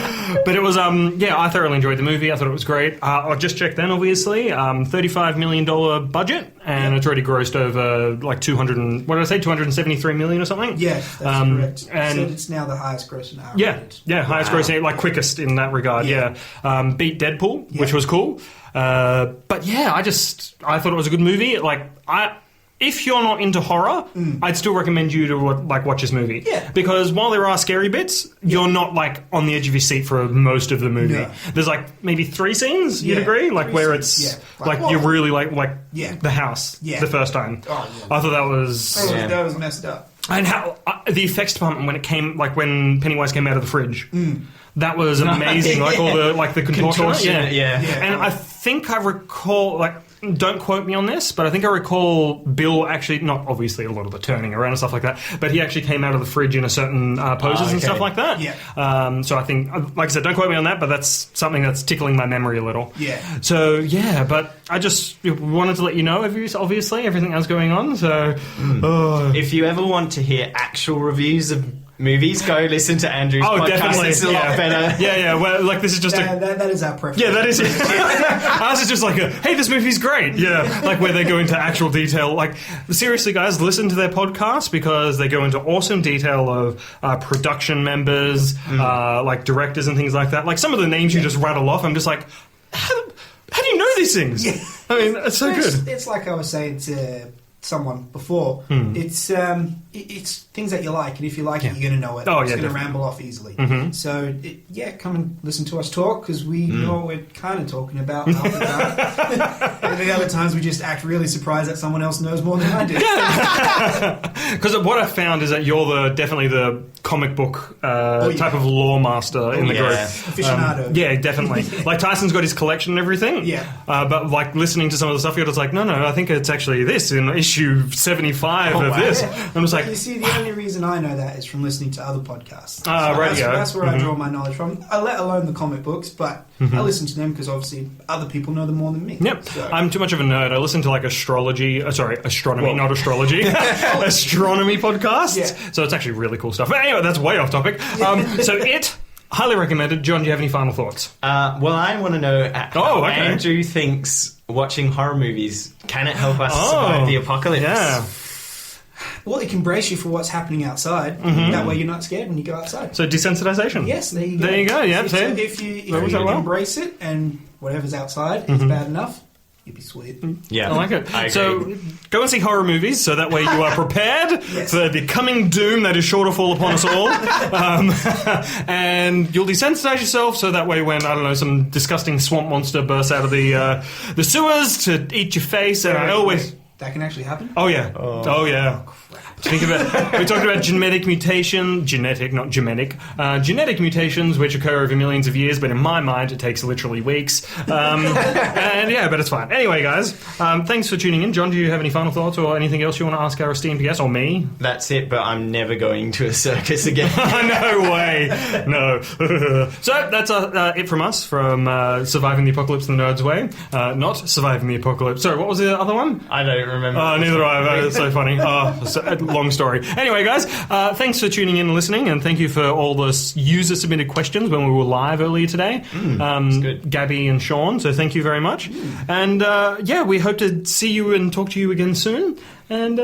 A: But it was, I thoroughly enjoyed the movie. I thought it was great. I just checked then, obviously. $35 million budget, and it's already grossed over 273 million or something.
G: Yeah, that's correct.
A: And
G: so it's now the highest grossing hour.
A: Yeah, highest grossing, quickest in that regard, beat Deadpool, which was cool. But yeah, I thought it was a good movie. If you're not into horror, I'd still recommend you to watch this movie.
G: Yeah.
A: Because while there are scary bits, you're not on the edge of your seat for most of the movie. No. There's maybe 3 scenes, you'd agree? Where it's you really the house the first time. Oh, yeah. I thought that was...
G: That was messed up.
A: And how the effects department, when it came, when Pennywise came out of the fridge... That was amazing, all the contortion. Yeah. And I think I recall, don't quote me on this, but I think I recall Bill actually, not obviously a lot of the turning around and stuff like that, but he actually came out of the fridge in a certain poses and stuff like that.
G: Yeah.
A: So I think, like I said, don't quote me on that, but that's something that's tickling my memory a little.
G: Yeah.
A: So, yeah, but I just wanted to let you know, obviously, everything that's going on. So,
B: if you ever want to hear actual reviews of movies, go listen to Andrew's podcast.
A: Definitely.
B: It's a lot better.
A: Yeah. Well, this is just
G: that is our preference.
A: Yeah, that is it. Ours is just hey, this movie's great. Yeah, where they go into actual detail. Seriously, guys, listen to their podcast because they go into awesome detail of production members, directors and things like that. Some of the names you just rattle off, I'm just how do you know these things? Yeah. I mean, it's so good.
G: It's like I was saying to someone before. It's things that you like, and if you like it, you're going to know it. It's going to ramble off easily. So, come and listen to us talk, because we know what we're kind of talking about half the time. And the other times we just act really surprised that someone else knows more than I do.
A: Because what I found is that you're definitely the comic book type of lore master in the group.
G: Aficionado.
A: Yeah, definitely. Tyson's got his collection and everything.
G: Yeah.
A: But listening to some of the stuff, you're just no, I think it's actually this in issue 75 of this. Yeah. I'm just
G: you see, the only reason I know that is from listening to other podcasts.
A: Radio.
G: That's where I draw my knowledge from. Let alone the comic books, but I listen to them because obviously other people know them more than me.
A: Yep. So. I'm too much of a nerd. I listen to astronomy, not astrology. Astronomy podcasts. Yeah. So it's actually really cool stuff. But anyway, that's way off topic. So highly recommended. John, do you have any final thoughts?
B: Well, I want to know how Andrew thinks watching horror movies, can it help us survive the apocalypse?
A: Yeah.
G: Well, it can brace you for what's happening outside. That way you're not scared when you go outside.
A: So desensitization.
G: Yes, there you go.
A: There you go, yeah.
G: So if you embrace it and whatever's outside is bad enough, you'll be sweet.
B: Yeah.
A: I like it.
B: I agree.
A: So go and see horror movies so that way you are prepared for the coming doom that is sure to fall upon us all. And you'll desensitize yourself so that way when, some disgusting swamp monster bursts out of the sewers to eat your face. And I always...
G: That can actually happen?
A: Oh, yeah. Oh, yeah.
G: Crap.
A: We talked about genetic, not Germanic, genetic mutations which occur over millions of years, but in my mind it takes literally weeks. But it's fine. Anyway, guys, thanks for tuning in. John, do you have any final thoughts or anything else you want to ask our esteemed guest or me?
B: That's it, but I'm never going to a circus again.
A: No way. No. So that's it from us, from Surviving the Apocalypse the Nerd's Way. Not Surviving the Apocalypse. Sorry, what was the other one?
B: I don't remember.
A: Neither do I. It's so funny. Long story. Anyway, guys, thanks for tuning in and listening, and thank you for all the user-submitted questions when we were live earlier today.
B: That's good.
A: Gabby and Sean, so thank you very much. And, we hope to see you and talk to you again soon. And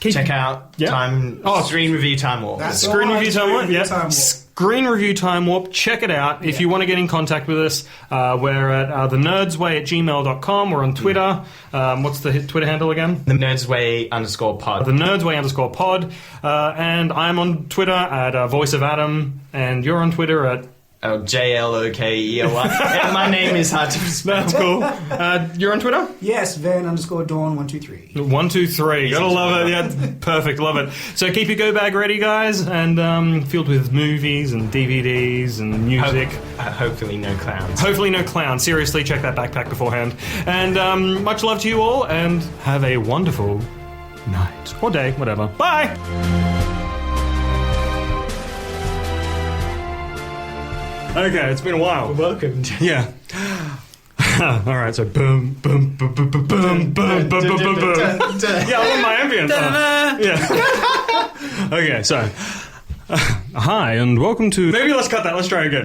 B: check out Screen Review Time Warp.
A: Screen Review Time Warp, yeah. Screen Review Time Warp. Check it out. If you want to get in contact with us, we're at thenerdsway@gmail.com. We're on Twitter. What's the Twitter handle again?
B: thenerdsway _pod.
A: thenerdsway _pod. And I'm on Twitter at Voice of Adam. And you're on Twitter at...
B: JLOKEOY. And my name is hard to spell.
A: That's cool. You're on Twitter?
G: Yes, Van_Dawn123.
A: 123. Gotta love it. Yeah, perfect. Love it. So keep your go bag ready, guys, and filled with movies and DVDs and music.
B: Hopefully no clowns.
A: Hopefully no clowns. Seriously, check that backpack beforehand. And much love to you all, and have a wonderful night or day, whatever. Bye. Okay, it's been a while.
B: Welcome.
A: Yeah. All right, so boom, boom, boom, boom, boom, boom, boom, boom, boom, boom, boom. Yeah, I want my ambience. Yeah. Okay, so hi, and welcome to. Maybe let's cut that. Let's try again.